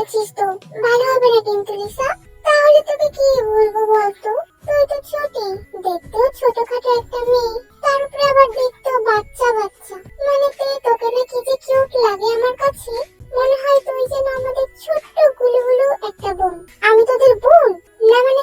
বলেছিস তো, ভালো হবে না কিন্তু লিসা। তাহলে তোকে কি বলবো বলতো? তুই তো ছোটি, দেখতেও ছোটখাটো একটা মেয়ে, তার উপরে আবার দেখতেও বাচ্চা বাচ্চা। মানে তোকে না কি যে কিউট লাগে আমার কাছে, মনে হয় তুই যেন আমাদের ছোট্ট গুলুগুলু একটা বোন। আমি তোদের বোন না, মানে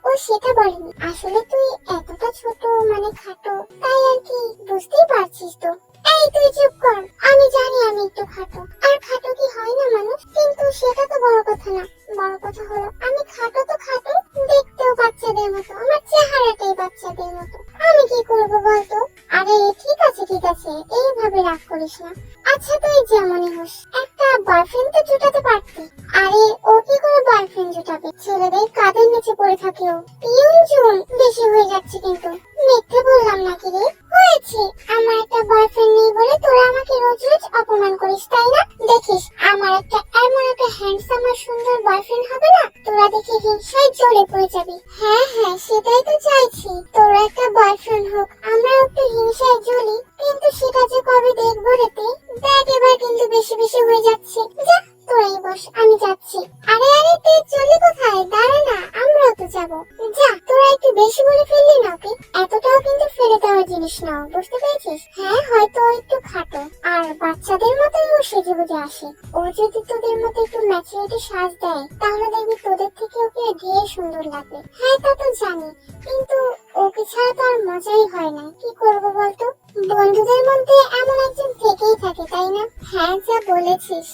ও সেটা বলেনি, আসলে তুই এতটা ছোট, মানে খাটো, তাই আর কি, বুঝতেই পারছিস তো। এই তুই চুপ কর, আমি জানি আমি একটু খাটো, আর খাটো কি হয় না মানুষ, কিন্তু সেটা তো বড় কথা না। বড় কথা হলো আমি খাটো তো খাটো, দেখতেও বাচ্চাদের মতো, আমার চেহারাটাই বাচ্চাদের মতো। আমি কি করব বলতো? আরে ঠিক আছে ঠিক আছে, এইভাবে রাগ করিস না। আচ্ছা তুই যেমনই হোস, একটা বয়ফ্রেন্ড তো জুটাতে পারতি। আরে ও কি করে বয়ফ্রেন্ড জুটাবে? ছেলেদের কাঁধের নিচে পড়ে থাকে ও। ইউনজুন বেশি হয়ে যাচ্ছে কিন্তু। মিথ্যে বললাম নাকি রে? হয়েছে, আমার একটা বয়ফ্রেন্ড নেই বলে তোরা আমাকে রোজ রোজ অপমান করিস, তাই না? দেখিস আমার একটা এমন একটা হ্যান্ডসাম আর সুন্দর বয়ফ্রেন্ড হবে না, তোরা দেখে হিংসায় জ্বলে পড়ে যাবি। হ্যাঁ হ্যাঁ, সেটাই তো চাইছি, তোর একটা বয়ফ্রেন্ড হোক, আমরা একটু হিংসায় জ্বলি, কিন্তু সেটা যে কবে দেখবো রেতে। দেখ এবার কিন্তু বেশি বেশি হয়ে যাচ্ছে। যা তোরাই বস, আমি যাচ্ছি। আরে আরে তুই চলি কোথায়? দাঁড়া না, আমরাও তো যাবো। যা, তোরা একটু বেশি বলে ফেললি না ওকে। এতটাও কিন্তু ফেলে দেওয়ার জিনিস না, বুঝতে পেরেছিস? হ্যাঁ হয়তো একটু খাটো আর বাচ্চাদের মতোই ও সেজে গুজে আসে। ও যদি তোদের মতো একটু ম্যাচুরিটি সাজ দেয়, তাহলে দেখবি তোদের থেকে ওকে ঢের সুন্দর লাগবে। হ্যাঁ তা তো জানি, কিন্তু ওকে ছাড়া তো আর মজাই হয় না। কি করবো বলতো? বন্ধুদের মধ্যে এমন একজন থেকেই থাকে, তাই না? হ্যাঁ যা বলেছিস।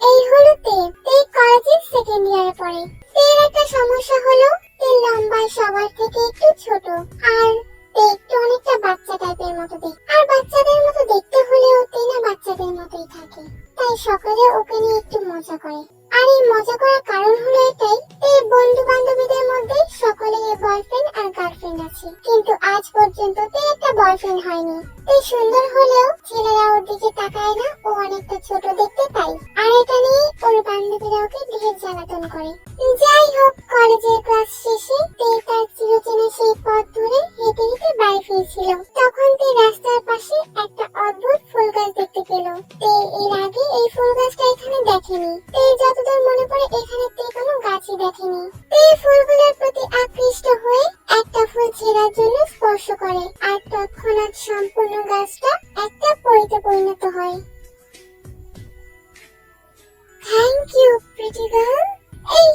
এই হলো তে কলেজের সেকেন্ড ইয়ারে পড়ে। তের একটা সমস্যা হলো, তে লম্বায় সবার থেকে একটু ছোট, আর তে একটু অনেকটা বাচ্চা টাইপের মতো দেখতে। আর বাচ্চাদের মতো দেখতে হলেও তে না বাচ্চাদের মতোই থাকে, তাই সকলে ওকে নিয়ে একটু মজা করে। আর এই মজা করার কারণ হলো এটাই, এই বন্ধু বান্ধবীদের মধ্যে সকলের বয়ফ্রেন্ড আর গার্লফ্রেন্ড আছে, কিন্তু আজ পর্যন্ত তে একটা বয়ফ্রেন্ড হয়নি। তে সুন্দর হলেও ছেলেরা ওর দিকে তাকায় না, ও অনেকটা ছোট দেখতে, তাই। আর এটা নিয়ে ওর বান্ধবীরা ওকে ঢের জ্বালাতন করে। যাই হোক, কলেজের ক্লাস শেষে তে তার চিরচেনা সেই পথ ধরে হেঁটে হেঁটে বাড়ি ফিরছিল। তখন তে রাস্তার পাশে একটা অদ্ভুত ফুল গাছ দেখতে পেল। তে এর আগে এই ফুল গাছটা এখানে দেখেনি। তে যতদূর মনে পড়ে এখানে তে কোনো গাছই দেখেনি। তে ফুলগুলোর প্রতি আকৃষ্ট হয়ে একটা ফুল ছেঁড়ার জন্য স্পর্শ করে, আর তৎক্ষণাৎ সম্পূর্ণ গাছটা একটা পরিতে পরিণত হয়। Thank you pretty girl. এই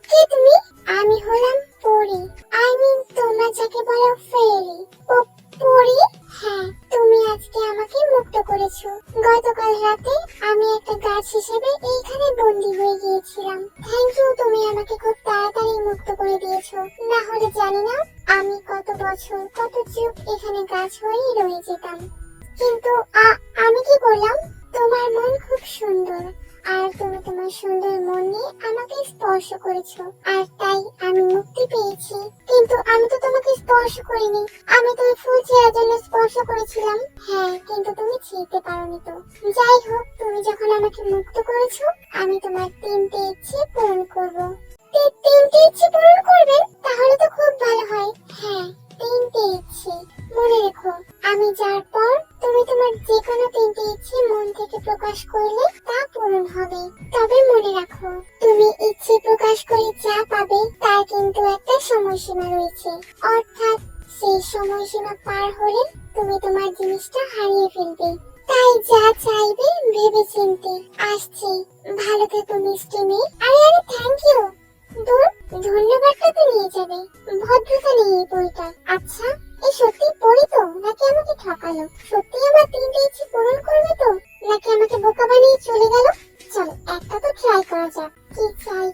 কে তুমি? আমি হলাম পরি, আই মিন তোমরা যাকে বলো ফেরি। পরি? হ্যাঁ, তুমি আজকে আমাকে মুক্ত করেছো। গতকাল রাতে আমি একটা গাছ হিসেবে এইখানে বন্দী হয়ে গিয়েছিলাম। থ্যাংক ইউ, তুমি আমাকে খুব তাড়াতাড়ি মুক্ত করে দিয়েছো। না হলে জানি না আমি কত বছর কত যুগ এখানে গাছ হয়েই রয়ে যেতাম। কিন্তু আমি কি করলাম? তোমার মন খুব সুন্দর, আর তুমি তোমার সুন্দর মন নিয়ে আমাকে স্পর্শ করেছো, আর তাই আমি মুক্তি পেয়েছি। কিন্তু আমি তো তোমাকে স্পর্শ করিনি, আমি তো ফুল ছেঁড়ার জন্য স্পর্শ করেছিলাম। হ্যাঁ, কিন্তু তুমি ছিঁড়তে পারোনি তো। যাই হোক, তুমি যখন আমাকে মুক্ত করেছো, আমি তোমার 3টে ইচ্ছে পূরণ করব। 3টে ইচ্ছে পূরণ করবে? তাহলে তো খুব ভালো হয়। হ্যাঁ, 3টে ইচ্ছে। মনে রেখো, আমি যার পর তুমি তোমার যে কোনো 3টে ইচ্ছে মন থেকে প্রকাশ করলে তা পূরণ হবে। তবে মনে রাখো, তুমি ইচ্ছে প্রকাশ করে যা পাবে তার কিন্তু একটা সময়সীমা রয়েছে, অর্থাৎ সেই সময়সীমা পার হলে তুমি তোমার জিনিসটা হারিয়ে ফেলবে। তাই যা চাইবে ভেবে চিন্তে। আসছি, ভালো থেকো মিষ্টি মেয়ে। আরে আরে থ্যাংক ইউ। দূর, ধন্যবাদটা তো নিয়ে যাবে, ভদ্রতা নেই এই বইটা। আচ্ছা, এই সত্যি পড়ি তো, নাকি আমাকে ঠকালো? সত্যি আমার 3টে ইচ্ছে পূরণ করবে তো, নাকি আমাকে বোকা বানিয়ে চলে গেল? চলো একটা তো ট্রাই করা যাক। কি চাই?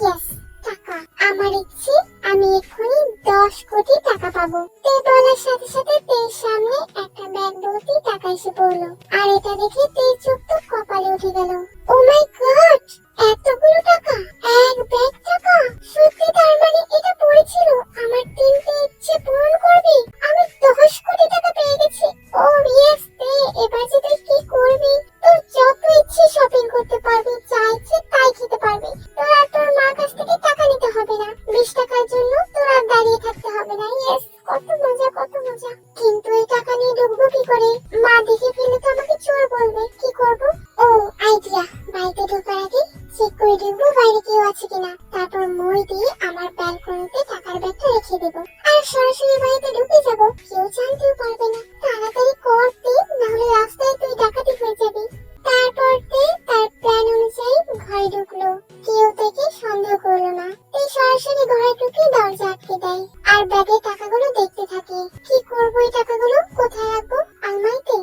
ইয়েস, টাকা। আমার ইচ্ছে আমি এক্ষুনি 10 কোটি টাকা পাবো। তে বলার সাথে সাথে তের সামনে একটা ব্যাগ ভর্তি টাকা এসে পড়লো, আর এটা দেখে তের চোখ তো কপালে উঠে গেল। ও মাই গড, এতগুলো টাকা! এক ব্যাগ টাকা! সত্যি, তার মানে এটা পড়েছিল আমার 3টে ইচ্ছে পূরণ করবে। আমি 10 কোটি টাকা পেয়ে গেছি। ও ইয়েস তে, এবার যে তুই কি করবি? তোর যত ইচ্ছে শপিং করতে পারবি, যা ইচ্ছে তাই খেতে পারবি। তোর আর তোর মার কাছ থেকে টাকা নিতে হবে না। 20 টাকার জন্য তোর আর দাঁড়িয়ে থাকতে হবে না। ইয়েস, কত মজা কত মজা। কিন্তু এই টাকা নিয়ে ঢুকবো কি করে? মা দেখে ফেলে তো আমাকে চোর বলবে। কি করব? ও আইডিয়া, বাড়িতে ঢোকার আগে চেক কই দেখবো বাইরে কেউ আছে কিনা, তারপর মই দিয়ে আমার ব্যালকনিতে টাকার ব্যাগটা রেখে দেবো আর সরাসরি বাড়িতে ঢুকে যাব, কেউ জানতেও পারবে না। তাড়াতাড়ি করতে, নাহলে রাস্তায় তুই ডাকাতি হয়ে যাবি। তারপর তার প্ল্যান অনুযায়ী ঘরে ঢুকলো, কেউ থেকে সন্দেহ করলো না। এই সরাসরি ঘরে ঢুকে দরজা আটকে দেয় আর ব্যাগের টাকাগুলো দেখতে থাকে। কি করবো এই টাকাগুলো, কোথায় রাখবো? আলমারিতে?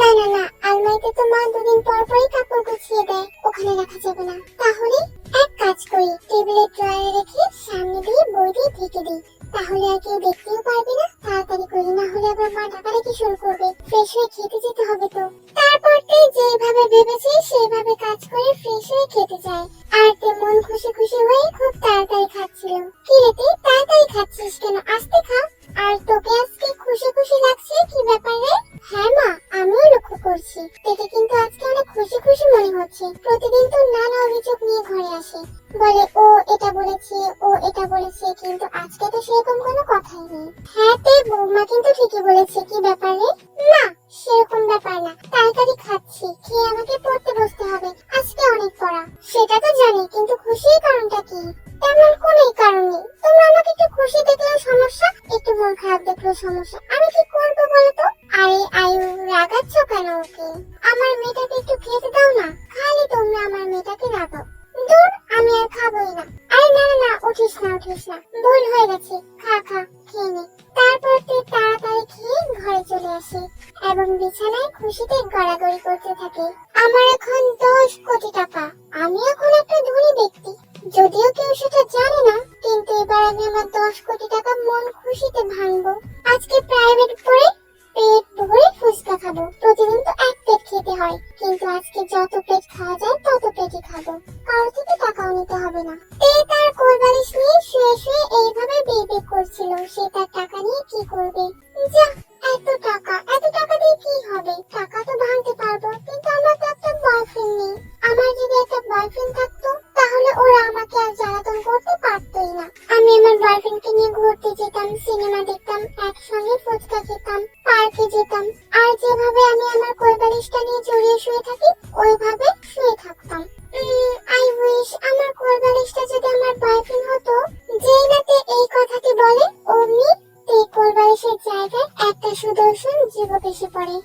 না না না, আলমারিতে তো মা দুদিন পর পরই কাপড় গুছিয়ে দেয়, ওখানে রাখা যাবে না। তাহলে এক কাজ করি, টেবিলের ড্রয়ারে রেখে সামনে দিয়ে বই দিয়ে ঢেকে দিই, তাহলে আর কেউ দেখতেও পারবে না। তাড়াতাড়ি করি, না হলে আবার মা ডাকাডাকি শুরু করবে। ফ্রেশ হয়ে খেতে যেতে হবে তো। তারপর যেভাবে ভেবেছে সেইভাবে কাজ করে ফ্রেশ হয়ে খেতে যায়। আর মন খুশি খুশি হয়ে খুব তাড়াতাড়ি খাচ্ছিল। কি রে তাড়াতাড়ি খাচ্ছিস কেন? আস্তে খা। আর তোকে আজকে খুশি খুশি লাগছে, কি ব্যাপার রে? হ্যাঁ মা, আমিও লক্ষ্য করছি, দেখে কিন্তু আজকে অনেক খুশি খুশি মনে হচ্ছে। প্রতিদিন তো নানা অভিযোগ নিয়ে ঘরে আসে, বলে ও এটা বলেছে, ও এটা বলেছে, কিন্তু আজকে তো সেরকম কোনো কথাই নেই। হ্যাঁ বৌমা কিন্তু ঠিকই বলেছে। কি ব্যাপার রে? না সেরকম ব্যাপার না, তাড়াতাড়ি খাচ্ছি, খেয়ে আমাকে পড়তে বসতে হবে, আজকে অনেক পড়া। সেটা তো জানি, কিন্তু খুশির কারণটা কি? তেমন কোনো কারণ নেই। তোমরা আমাকে একটু খুশি দেখলেও সমস্যা, একটু মন খারাপ দেখলেও সমস্যা। আমি কি করবো বলো তো? আরে আয়ু, রাগাচ্ছ কেন ওকে? আমার মেয়েটাকে একটু খেতে দাও না, খালি তোমরা আমার মেয়েটাকে রাগাও। দূর, আমি আর খাবোই না। আরে না না না, উঠিস না উঠিস না, ভুল হয়ে গেছে, খা খা, খেয়ে নে। তারপর তাড়াতাড়ি খেয়ে ঘরে চলে আসে এবং বিছানায় খুশিতে গড়াগড়ি করতে থাকে। আমার এখন 10 কোটি টাকা, আমি এখন একটা ধনী ব্যক্তি। যদিও কেউ সেটা জানে না, কিন্তু এবার আমি আমার 10 কোটি টাকা মন খুশিতে ভাঙবো। আজকে প্রাইভেট পড়ে পেট ভরে ফুচকা খাবো। প্রতিদিন তো এক পেট খেতে হয়, কিন্তু আজকে যত পেট খাওয়া যায় তত পেটই খাবো, কারো থেকে টাকাও নিতে হবে না। তার কোলবালিশ নিয়ে শুয়ে শুয়ে এইভাবে বিড়বিড় করছিল সে তার টাকা নিয়ে কি করবে। যা, এত টাকা দিয়ে কি হবে? টাকা তো ভাঙতে পারবো, কিন্তু আমার তো একটা বয়ফ্রেন্ড নেই। আমার যদি একটা বয়ফ্রেন্ড থাকতো তাহলে ওরা আমাকে আর জ্বালাতন করতে পারতোই না। আমি আমার বয়ফ্রেন্ডকে নিয়ে ঘুরতে যেতাম, সিনেমা দেখতাম, একসঙ্গে ফুচকা খেতাম, পার্কে যেতাম, আর যেভাবে আমি আমার কোলবালিশটা নিয়ে জড়িয়ে শুয়ে থাকি ওইভাবে শুয়ে থাকতাম। আই উইশ আমার কোলবালিশটা যদি আমার বয়ফ্রেন্ড হতো। যেই রাতে এই কথাটি বলে অমনি কোলবালিশের জায়গায় একটা সুদর্শন যুবক এসে পড়ে।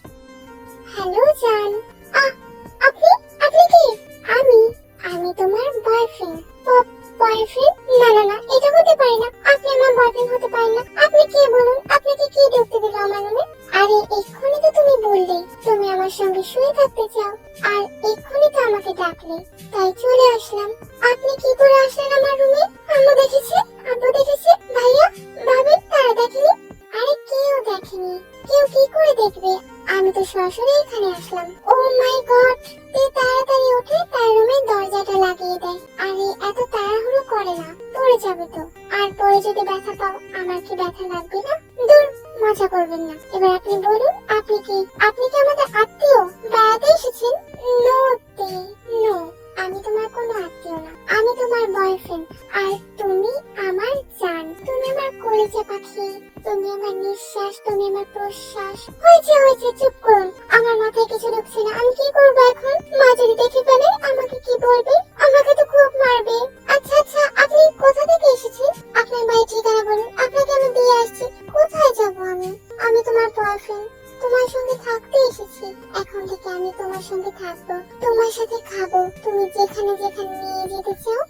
হ্যালো জান। আপনি আপনি কি? আমি তোমার বয়ফ্রেন্ড। বয়ফ্রেন্ড? না না না, এটা হতে পারে না, আপনি আমার বয়ফ্রেন্ড হতে পারেন না। আপনি কে বলুন, আপনাকে কি ঢুকতে দিল আমার রুমে? আরে এক্ষুনি তো তুমি বললে তুমি আমার সঙ্গে শুয়ে থাকতে চাও, আর এক্ষুনি তো আমাকে ডাকলে, তাই চলে আসলাম। আপনি কি করে আসলেন আমার রুমে? আব্বু দেখেছে, ভাইয়া ভাবি তারা দেখেনি? আরে কেউ দেখেনি, কেউ কি করে দেখবে? আমি তো সরাসরি এখানে আসলাম। ও মাই গড! তাড়াতাড়ি উঠে তার রুমের দরজাটা লাগিয়ে দেয়। আরে এত তাড়াহুড়ো করে না, পড়ে যাবে তো। আর পরে যদি ব্যথা পাও, আমার কি ব্যথা লাগবে না? দূর, মজা করবেন না। এবার আপনি বলুন, আপনি কি আমাদের আত্মীয়? বেড়াতে এসেছেন? নো নো, আমি তোমার কোনো আত্মীয় না, আমি তোমার বয়ফ্রেন্ড। আর তুমি আমার জান, তুমি আমার কলিজা পাখি, তুমি আমার নিঃশ্বাস, তুমি আমার প্রশ্বাস। হয়েছে, চুপ করুন, আমার মাথায় কিছু ঢুকছে না। আমি কি করবো এখন? মা যদি দেখে ফেলে আমাকে কি বলবে? আমাকে তো খুব মারবে। আচ্ছা, আপনি কোথা থেকে এসেছেন? আপনার বাড়ির ঠিকানা বলুন, আপনাকে আমি দিয়ে আসছি। কোথায় যাব আমি? আমি তোমার বয়ফ্রেন্ড, তোমার সঙ্গে থাকতে এসেছি। এখন থেকে আমি তোমার সঙ্গে থাকবো, তোমার সাথে খাবো, তুমি যেখানে যেখানে নিয়ে যেতে চাও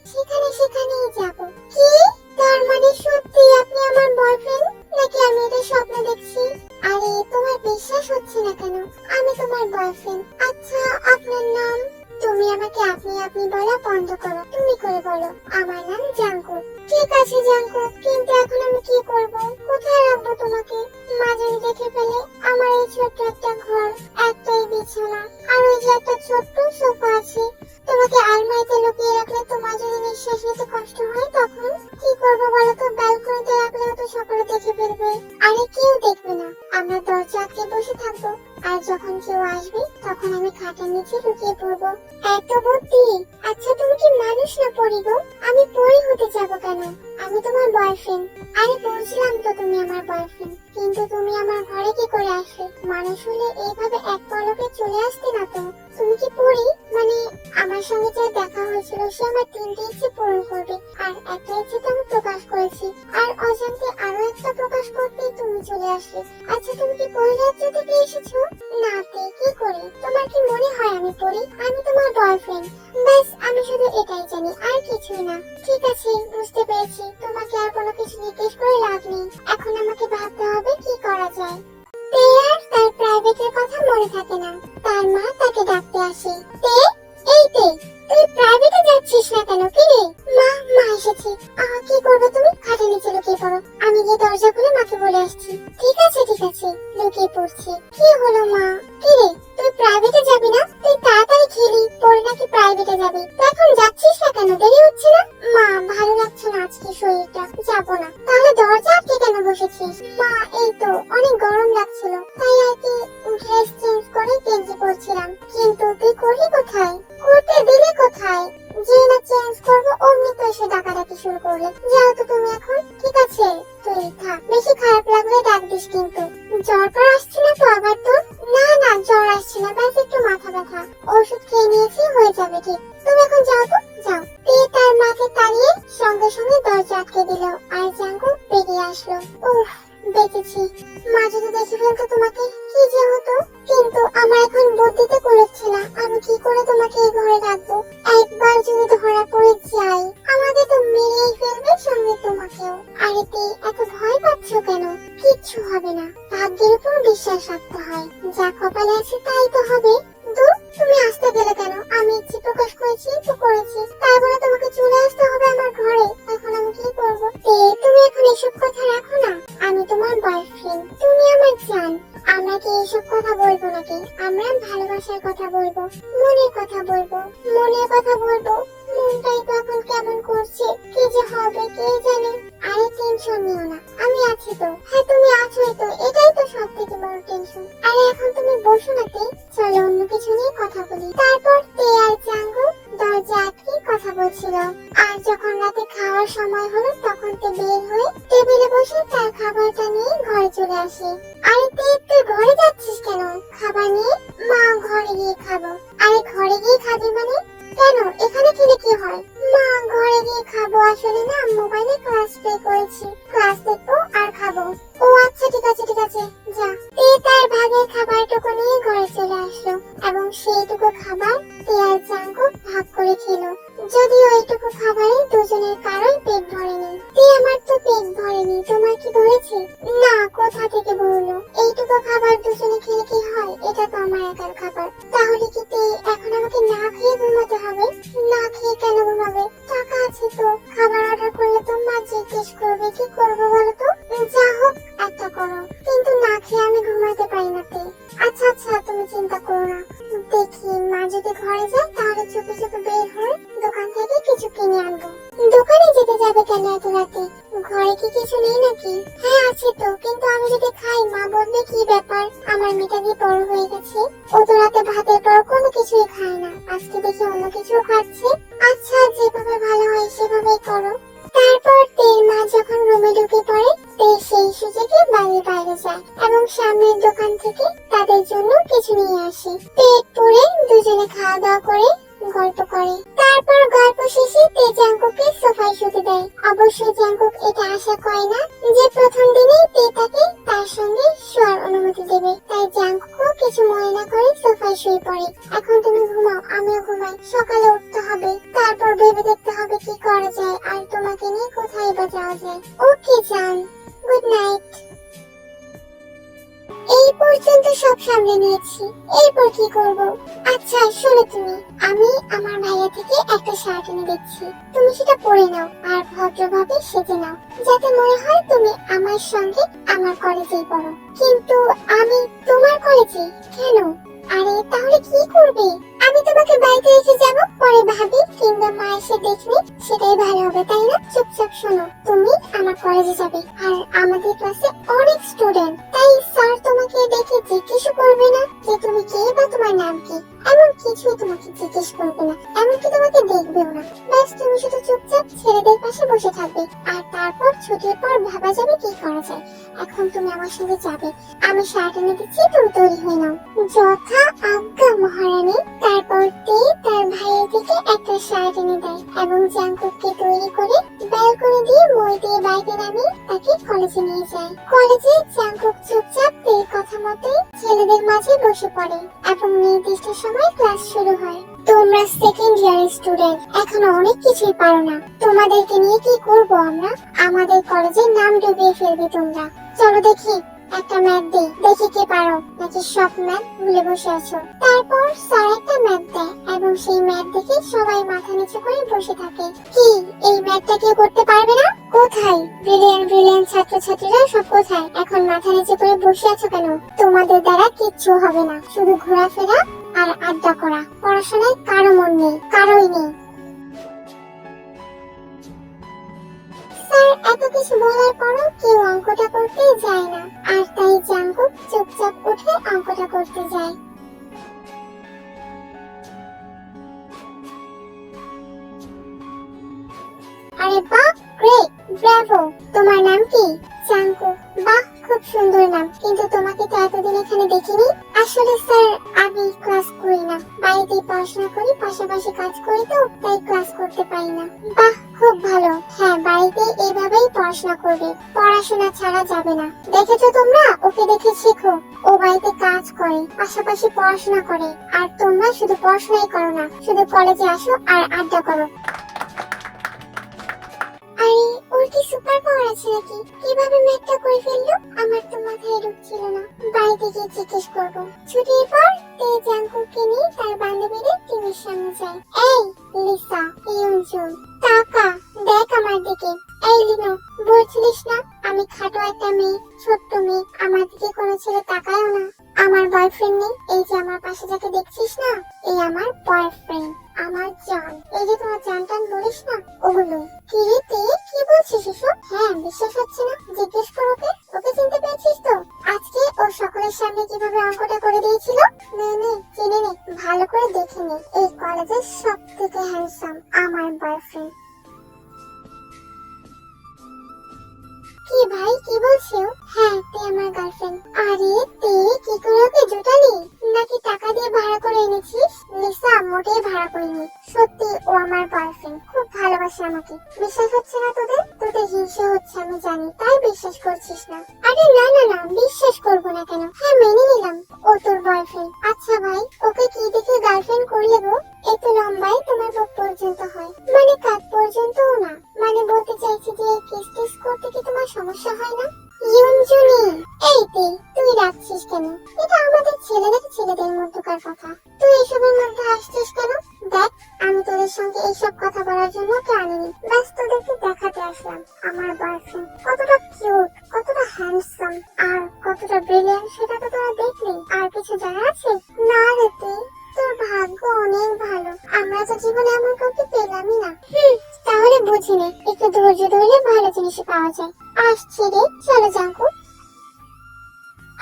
সেখানেই যাব। কি? তার মানে সত্যি আপনি আমার বয়ফ্রেন্ড, নাকি আমি এটা স্বপ্ন দেখছি? আরে তোমার বিশ্বাস হচ্ছে না কেন? আমি তোমার বয়ফ্রেন্ড। আচ্ছা, আপনার নাম? তুমি আমাকে আপনি বলা বন্ধ করো, তুমি করে বলো। আমার নাম জাঙ্কুক। ঠিক আছে জাঙ্কুক, কিন্তু এখন আমি কি করব? কোথায় রাখবো তোমাকে? মা যদি দেখে ফেলে? আমার এই ছোট্ট একটা ঘর, একটাই বিছানা, আর ওই যে একটা ছোট্ট সোফা আছে। তোমাকে আলমারিতে লুকিয়ে রাখলে তোমার যদি নিঃশ্বাস নিতে কষ্ট হয় তখন কি করবো বলো তো? ব্যালকনিতে রাখলেও তো সকলে দেখে ফেলবে। আরে কেউ দেখবে না, আমরা দরজা আটকে বসে থাকবো, আর যখন কেউ আসবে তখন আমি খাটের নিচে লুকিয়ে পড়বো। এত বুদ্ধি! আচ্ছা তুমি কি মানুষ না পরি গো? আমি পরি হতে যাবো কেন? আমি তোমার বয়ফ্রেন্ড। আরে বুঝলাম তো তুমি আমার বয়ফ্রেন্ড, কিন্তু তুমি আমার ঘরে কি করে আসলে? মানুষ হলে এইভাবে এক পলকে চলে আসতে না তো। তুমি কি পরি? মানে আমার সঙ্গে যে দেখা হয়েছে বলেছিল সে আমার 3টে ইচ্ছে পূরণ করবে, আর একটা ইচ্ছে তো আমি প্রকাশ করেছি, আর অজান্তে আরো একটা প্রকাশ করতেই তুমি চলে আসলে। আচ্ছা তুমি কি পরি রাজ্য থেকে এসেছো? না তে, কি করে? তোমার কি মনে হয় আমি পরি? আমি তোমার বয়ফ্রেন্ড। ব্যাস, আমি শুধু এটাই জানি, আর কিছুই না। ঠিক আছে, বুঝতে পেরেছি। তোমাকে আর কোনো কিছু জিজ্ঞেস করে লাভ নেই। এখন আমাকে ভাবতে হবে কি করা যায়। তেয়ার তার প্রাইভেটের কথা মনে থাকে না। তার মা তাকে ডাকতে আসে। তে, এই তে, তুই প্রাইভেটে যাচ্ছিস না কেন? কি রে? মা এসেছে। কি করবে তুমি? খাটে নিচে লুকিয়ে পড়ো। আমি গিয়ে দরজা খুলে মাকে বলে আসছি। ঠিক আছে লুকিয়ে পড়ছি। কি হলো মা? কি রে, তুই প্রাইভেটে যাবি না? তুই তাড়াতাড়ি খেলি, পরে নাকি প্রাইভেটে যাবি। তুই এখন যাচ্ছিস না কেন? দেরি হচ্ছে না? মা, ভালো লাগছে না আজকে শরীরটা, যাবো না। তাহলে দরজা আটকে কেন বসেছিস? মা, এই তো অনেক গরম লাগছিল, তাই আর কি ড্রেস চেঞ্জ করে গেঞ্জি পরছিলাম। কিন্তু তুই করলি কোথায়? করতে দিলি কোথায়? যে না চেঞ্জ করবো অমনি তো এসে ডাকাডাকি শুরু করলে। যাও তো তুমি এখন। ঠিক আছে, তুই থাক। বেশি খারাপ লাগলে ডাক দিস কিন্তু। জ্বর টর আসছে না তো আবার তোর? না জ্বর আসছে না, ব্যাস একটু মাথা ব্যথা। ওষুধ খেয়ে নিয়েছি, হয়ে যাবে ঠিক। তুমি এখন যাও তো, যাও। তে তার মাকে তাড়িয়ে সঙ্গে সঙ্গে দরজা আটকে দিল, আর জাঙ্গু বেরিয়ে আসলো। উফ, বেঁচেছি। মা যদি দেখে ফেলতো তোমাকে, কি যে হতো। কিন্তু আমার এখন বুদ্ধিতে কুলোচ্ছে না, আমি কি করে তোমাকে এই ঘরে রাখবো। একবার যদি ধরা পড়ে যাই, আমাকে তো মেরেই ফেলবে, সঙ্গে তোমাকেও। আর এতে এত ভয় পাচ্ছ কেন? কিচ্ছু হবে না, ভাগ্যের উপর বিশ্বাস রাখতে হয়। যা কপালে আছে তাই তো হবে। দূর, তুমি আসতে গেলে কেন? আমি ইচ্ছে প্রকাশ করেছি তো করেছি, তাই বলে তোমাকে চলে আসতে হবে আমার ঘরে। এখন আমি কি করবো? তুমি এখন এসব কথা রাখো না। আমি তোমার বয়ফ্রেন্ড, তুমি আমার জান। আমরা কি এসব কথা বলবো নাকি? আমরা ভালোবাসার কথা বলবো, মনের কথা বলবো। মনটাই তো এখন কেমন করছে, কি যে হবে কে জানে। আরে টেনশন নিও না, আমি আছি তো। হ্যাঁ, তুমি আছোই তো, এটাই তো সব থেকে বড় টেনশন। আরে এখন তুমি বসো না তে, চলো অন্য কিছু নিয়ে কথা বলি। তারপর তে আর জাঙ্গু দরজা আটকে কথা বলছিল। আর যখন রাতে খাওয়ার সময় হলো, তখন তে বের হয়ে টেবিলে বসে তার খাবারটা নিয়ে ঘরে চলে আসে। আরে তে, তুই ঘরে যাচ্ছিস কেন খাবার নিয়ে? মা, ঘরে গিয়ে খাবো। আরে ঘরে গিয়ে খাবি মানে? কেন, এখানে খেলে কি হয়? মা, ঘরে গিয়ে খাবো, আসলে না মোবাইলে ক্লাস প্লে করেছি, ক্লাস দেখবো আর খাবো। ও আচ্ছা, ঠিক আছে যা। তে তার ভাগের খাবারটুকু নিয়ে ঘরে চলে আসলো, এবং সেইটুকু খাবার তে আর জাঙ্গু ভাগ করে খেলো। যদিও এইটুকু খাবারে দুজনের কারোই পেট ভরেনি। তে, আমার তো পেট ভরেনি, তোমার কি ভরেছে? না, কোথা থেকে বললো? এইটুকু খাবার দুজনে খেলে কি হয়? এটা তো আমার একার খাবার। তাহলে কি তে এখন আমাকে না খেয়ে ঘুমাতে হবে? না খেয়ে কেন ঘুমাবে? টাকা আছে তো, খাবার অর্ডার করলে তো মা জিজ্ঞেস করবে। কি করবো বলো তো? যা হোক একটা করো, কিন্তু না খেয়ে আমি ঘুমাতে পারি না তে। আচ্ছা তুমি চিন্তা করো না। দেখি মা যদি ঘরে যায়, তাহলে চুপি চুপি বের হয়ে দোকান থেকে কিছু কিনে আনবো। দোকানে যেতে যাবে কেন এত রাতে? ঘরে কি কিছু নেই নাকি? হ্যাঁ আছে তো, কিন্তু আমি যদি খাই মা বলবে কি ব্যাপার, আমার মেয়েটা কি বড় হয়ে গেছে, ও তো রাতে ভাতের পর কোনো কিছুই খায় না, আজকে দেখি অন্য কিছু খাচ্ছে। আচ্ছা, যেভাবে ভালো হয় সেভাবেই করো। তারপর তের মা যখন রুমে ঢুকে পড়ে, তে সেই সুযোগে বাইরে যায় এবং সামনের দোকান থেকে তাদের জন্য কিছু নিয়ে আসে। পেট পুড়ে দুজনে খাওয়া দাওয়া করে গল্প করে। তারপর গল্প শেষে তে জাঙ্কুকে সোফায় শুতে দেয়। অবশ্যই জাঙ্কুক এটা আশা করে না যে প্রথম দিনেই তে তাকে তার সঙ্গে শোয়ার অনুমতি দেবে, তাই জাঙ্কুকও কিছু মনে না করে সোফায় শুয়ে পড়ে। এখন তুমি ঘুমাও, আমিও ঘুমাই, সকালে উঠতে হবে, তারপর ভেবে দেখতে হবে কি করা যায়, আর তোমাকে নিয়ে কোথায় বা যাওয়া যায়। ওকে জান, গুড নাইট। এই পর্যন্ত সব সামলে নিয়েছি, এরপর কি করব? আচ্ছা শোনো, আমি আমার ভাইয়া থেকে একটা শার্ট এনে দিচ্ছি, তুমি সেটা পরে নাও আর ভদ্রভাবে সেজে নাও, যাতে মনে হয় তুমি আমার সঙ্গে আমার কলেজেই পড়ো। কিন্তু আমি তোমার কলেজে কেন? আরে তাহলে কি করবে? আমি তোমাকে বাড়িতে রেখে যাব, পরে ভাবি কিংবা মা এসে দেখবে, সেটাই ভালো হবে, তাই না? চুপচাপ শোনো, তুমি আমার কলেজে যাবে, আর আমাদের ক্লাসে অনেক স্টুডেন্ট, তাই স্যার তোমাকে দেখে জিজ্ঞেস করবে না যে তুমি কে বা তোমার নাম কি, এমন কিছুই তোমাকে জিজ্ঞেস করবে না, এমনকি তোমাকে দেখবেও না। ব্যাস তুমি শুধু চুপচাপ ছেলেদের পাশে বসে থাকবে, আর তারপর ছুটির পর ভাবা যাবে কি করা যায়। এখন তুমি আমার সঙ্গে যাবে, আমি শার্ট এনে দিচ্ছি, তুমি তৈরি হয়ে নাও। যথা আজ্ঞা মহারানী। তারপর তে তার ভাইয়ের দিকে জাঙ্কুককে একটা শার্ট এনে দেয় এবং জাঙ্কুককে তৈরি করে ব্যালকনি দিয়ে মই দিয়ে বাইকে নামিয়ে তাকে কলেজে নিয়ে যায়। কলেজে জাঙ্কুক চুপচাপ তের কথা মতোই ছেলেদের মাঝে বসে পড়ে এবং নির্দিষ্ট সময় ক্লাস শুরু হয়। তোমরা সেকেন্ড ইয়ারের স্টুডেন্ট, এখনো অনেক কিছুই পারো না। তোমাদেরকে নিয়ে কি করব আমরা? আমাদের কলেজের নাম ডুবিয়ে ফেলবে তোমরা। চলো দেখি একটা ম্যাথ দে, দেখি কে পারো নাকি সব ম্যাথ ভুলে বসে আছো। তারপর স্যার একটা ম্যাথ দেয় এবং সেই ম্যাথ দেখে সবাই মাথা নিচু করে বসে থাকে। কি এই ম্যাথটা কেউ করতে পারবে না? কোথায় ব্রিলিয়ান্ট ব্রিলিয়ান্ট ছাত্রছাত্রীরা সব কোথায়? এখন মাথা নিচু করে বসে আছো কেন? তোমাদের দ্বারা কিচ্ছু হবে না, শুধু ঘোরাফেরা আর আড্ডা করা। পড়াশোনায় কারো মন নেই, কারোই নেই। স্যার এত কিছু বলার পরও কেউ অঙ্কটা করতে যায় না, আর তাই জাঙ্কুক চুপচাপ উঠে অঙ্কটা করতে যায়। আরে বাহ, গ্রেট, ব্রাভো। তোমার নাম কি? জাঙ্কুক। বাহ, খুব সুন্দর নাম, কিন্তু তোমাকে তো এতদিন এখানে দেখিনি। আসলে স্যার আমি ক্লাস করি না, বাড়িতেই পড়াশোনা করি, পাশাপাশি কাজ করি, তো তাই ক্লাস করতে পারি না। বাহ, খুব ভালো। হ্যাঁ, বাড়িতে এইভাবেই পড়াশোনা করবে, পড়াশোনা ছাড়া যাবে না। দেখেছো তোমরা, ওকে দেখে শেখো। ও বাড়িতে কাজ করে, পাশাপাশি পড়াশোনা করে, আর তোমরা শুধু পড়াশোনাই করো না, শুধু কলেজে আসো আর আড্ডা করো। আরে ওর কি সুপার পাওয়ার আছে নাকি? কিভাবে ম্যাথটা করে ফেললো? আমার তো মাথায় ঢুকছিল না। বাড়িতে গিয়ে জিজ্ঞেস করবো। ছুটির পর তে জাঙ্কুককে নিয়ে তার বান্ধবীদের টিভির সামনে যায়। এই লিসা, ইউনজুন, তাকা, দেখ আমার দিকে। এই লিনো, বলছিলিস না আমি খাটো একটা মেয়ে, ছোট্ট মেয়ে, আমার দিকে কোনো ছেলে তাকায়ও না? আমার বয়ফ্রেন্ড নেই? এই যে আমার পাশে যাকে দেখছিস না, এই আমার বয়ফ্রেন্ড, আমার জান। এই যে তোমার জান টান বলিস না, ওগুলো। কি রে তে, কি বলছিস এসব? হ্যাঁ, বিশ্বাস হচ্ছে না? জিজ্ঞেস কর ওকে। ওকে চিনতে পেরেছিস তো? আজকে ও সকলের সামনে কিভাবে অঙ্কটা করে দিয়েছিল। নে নে, চিনে নে, ভালো করে দেখে নে। এই কলেজের সব থেকে হ্যান্ডসাম আমার বয়ফ্রেন্ড। কি ভাই, কি বলছো? হ্যাঁ, তে আমার গার্লফ্রেন্ড। আরে তে, কি করে ওকে জুটালি? নাকি টাকা দিয়ে ভাড়া করে এনেছিস? লিসা, মোটেই ভাড়া করিনি, সত্যি ও আমার বয়ফ্রেন্ড, খুব ভালোবাসে আমাকে। বিশ্বাস হচ্ছে না তোদের? তোদের হিংসে হচ্ছে আমি জানি, তাই বিশ্বাস করছিস না। আরে না না না, বিশ্বাস করবো না কেন? হ্যাঁ, মেনে নিলাম ও তোর বয়ফ্রেন্ড। আচ্ছা ভাই, ওকে কি দেখে গার্লফ্রেন্ড করলে গো? এত লম্বাই তোমার বুক পর্যন্ত হয়, মানে কাঁধ পর্যন্তও না। মানে বলতে চাইছি যে কিস টিস করতে কি তোমার সমস্যা হয় না? ইউনজুনি, এই তে, তুই রাখছিস কেন? এটা আমাদের ছেলেদের মধ্যকার কথা, তুই এসবের মধ্যে আসছিস কেন? দেখ, আমি তোদের সঙ্গে এইসব কথা বলার জন্য ওকে আনিনি, ব্যাস তোদেরকে দেখাতে আসলাম আমার বয়ফ্রেন্ড কতটা কিউট, কতটা হ্যান্ডসাম, আর কতটা ব্রিলিয়ান্ট সেটা তো তোরা দেখলি। আর কিছু জানা আছে? না রে তে, তোর ভাগ্য অনেক ভালো, আমরা তো জীবনে এমন কাউকে পেলামই না। তাহলে বুঝি নে, একটু ধৈর্য ধরলে ভালো জিনিস পাওয়া যায়। আসছি রে, চলো জাঙ্কু।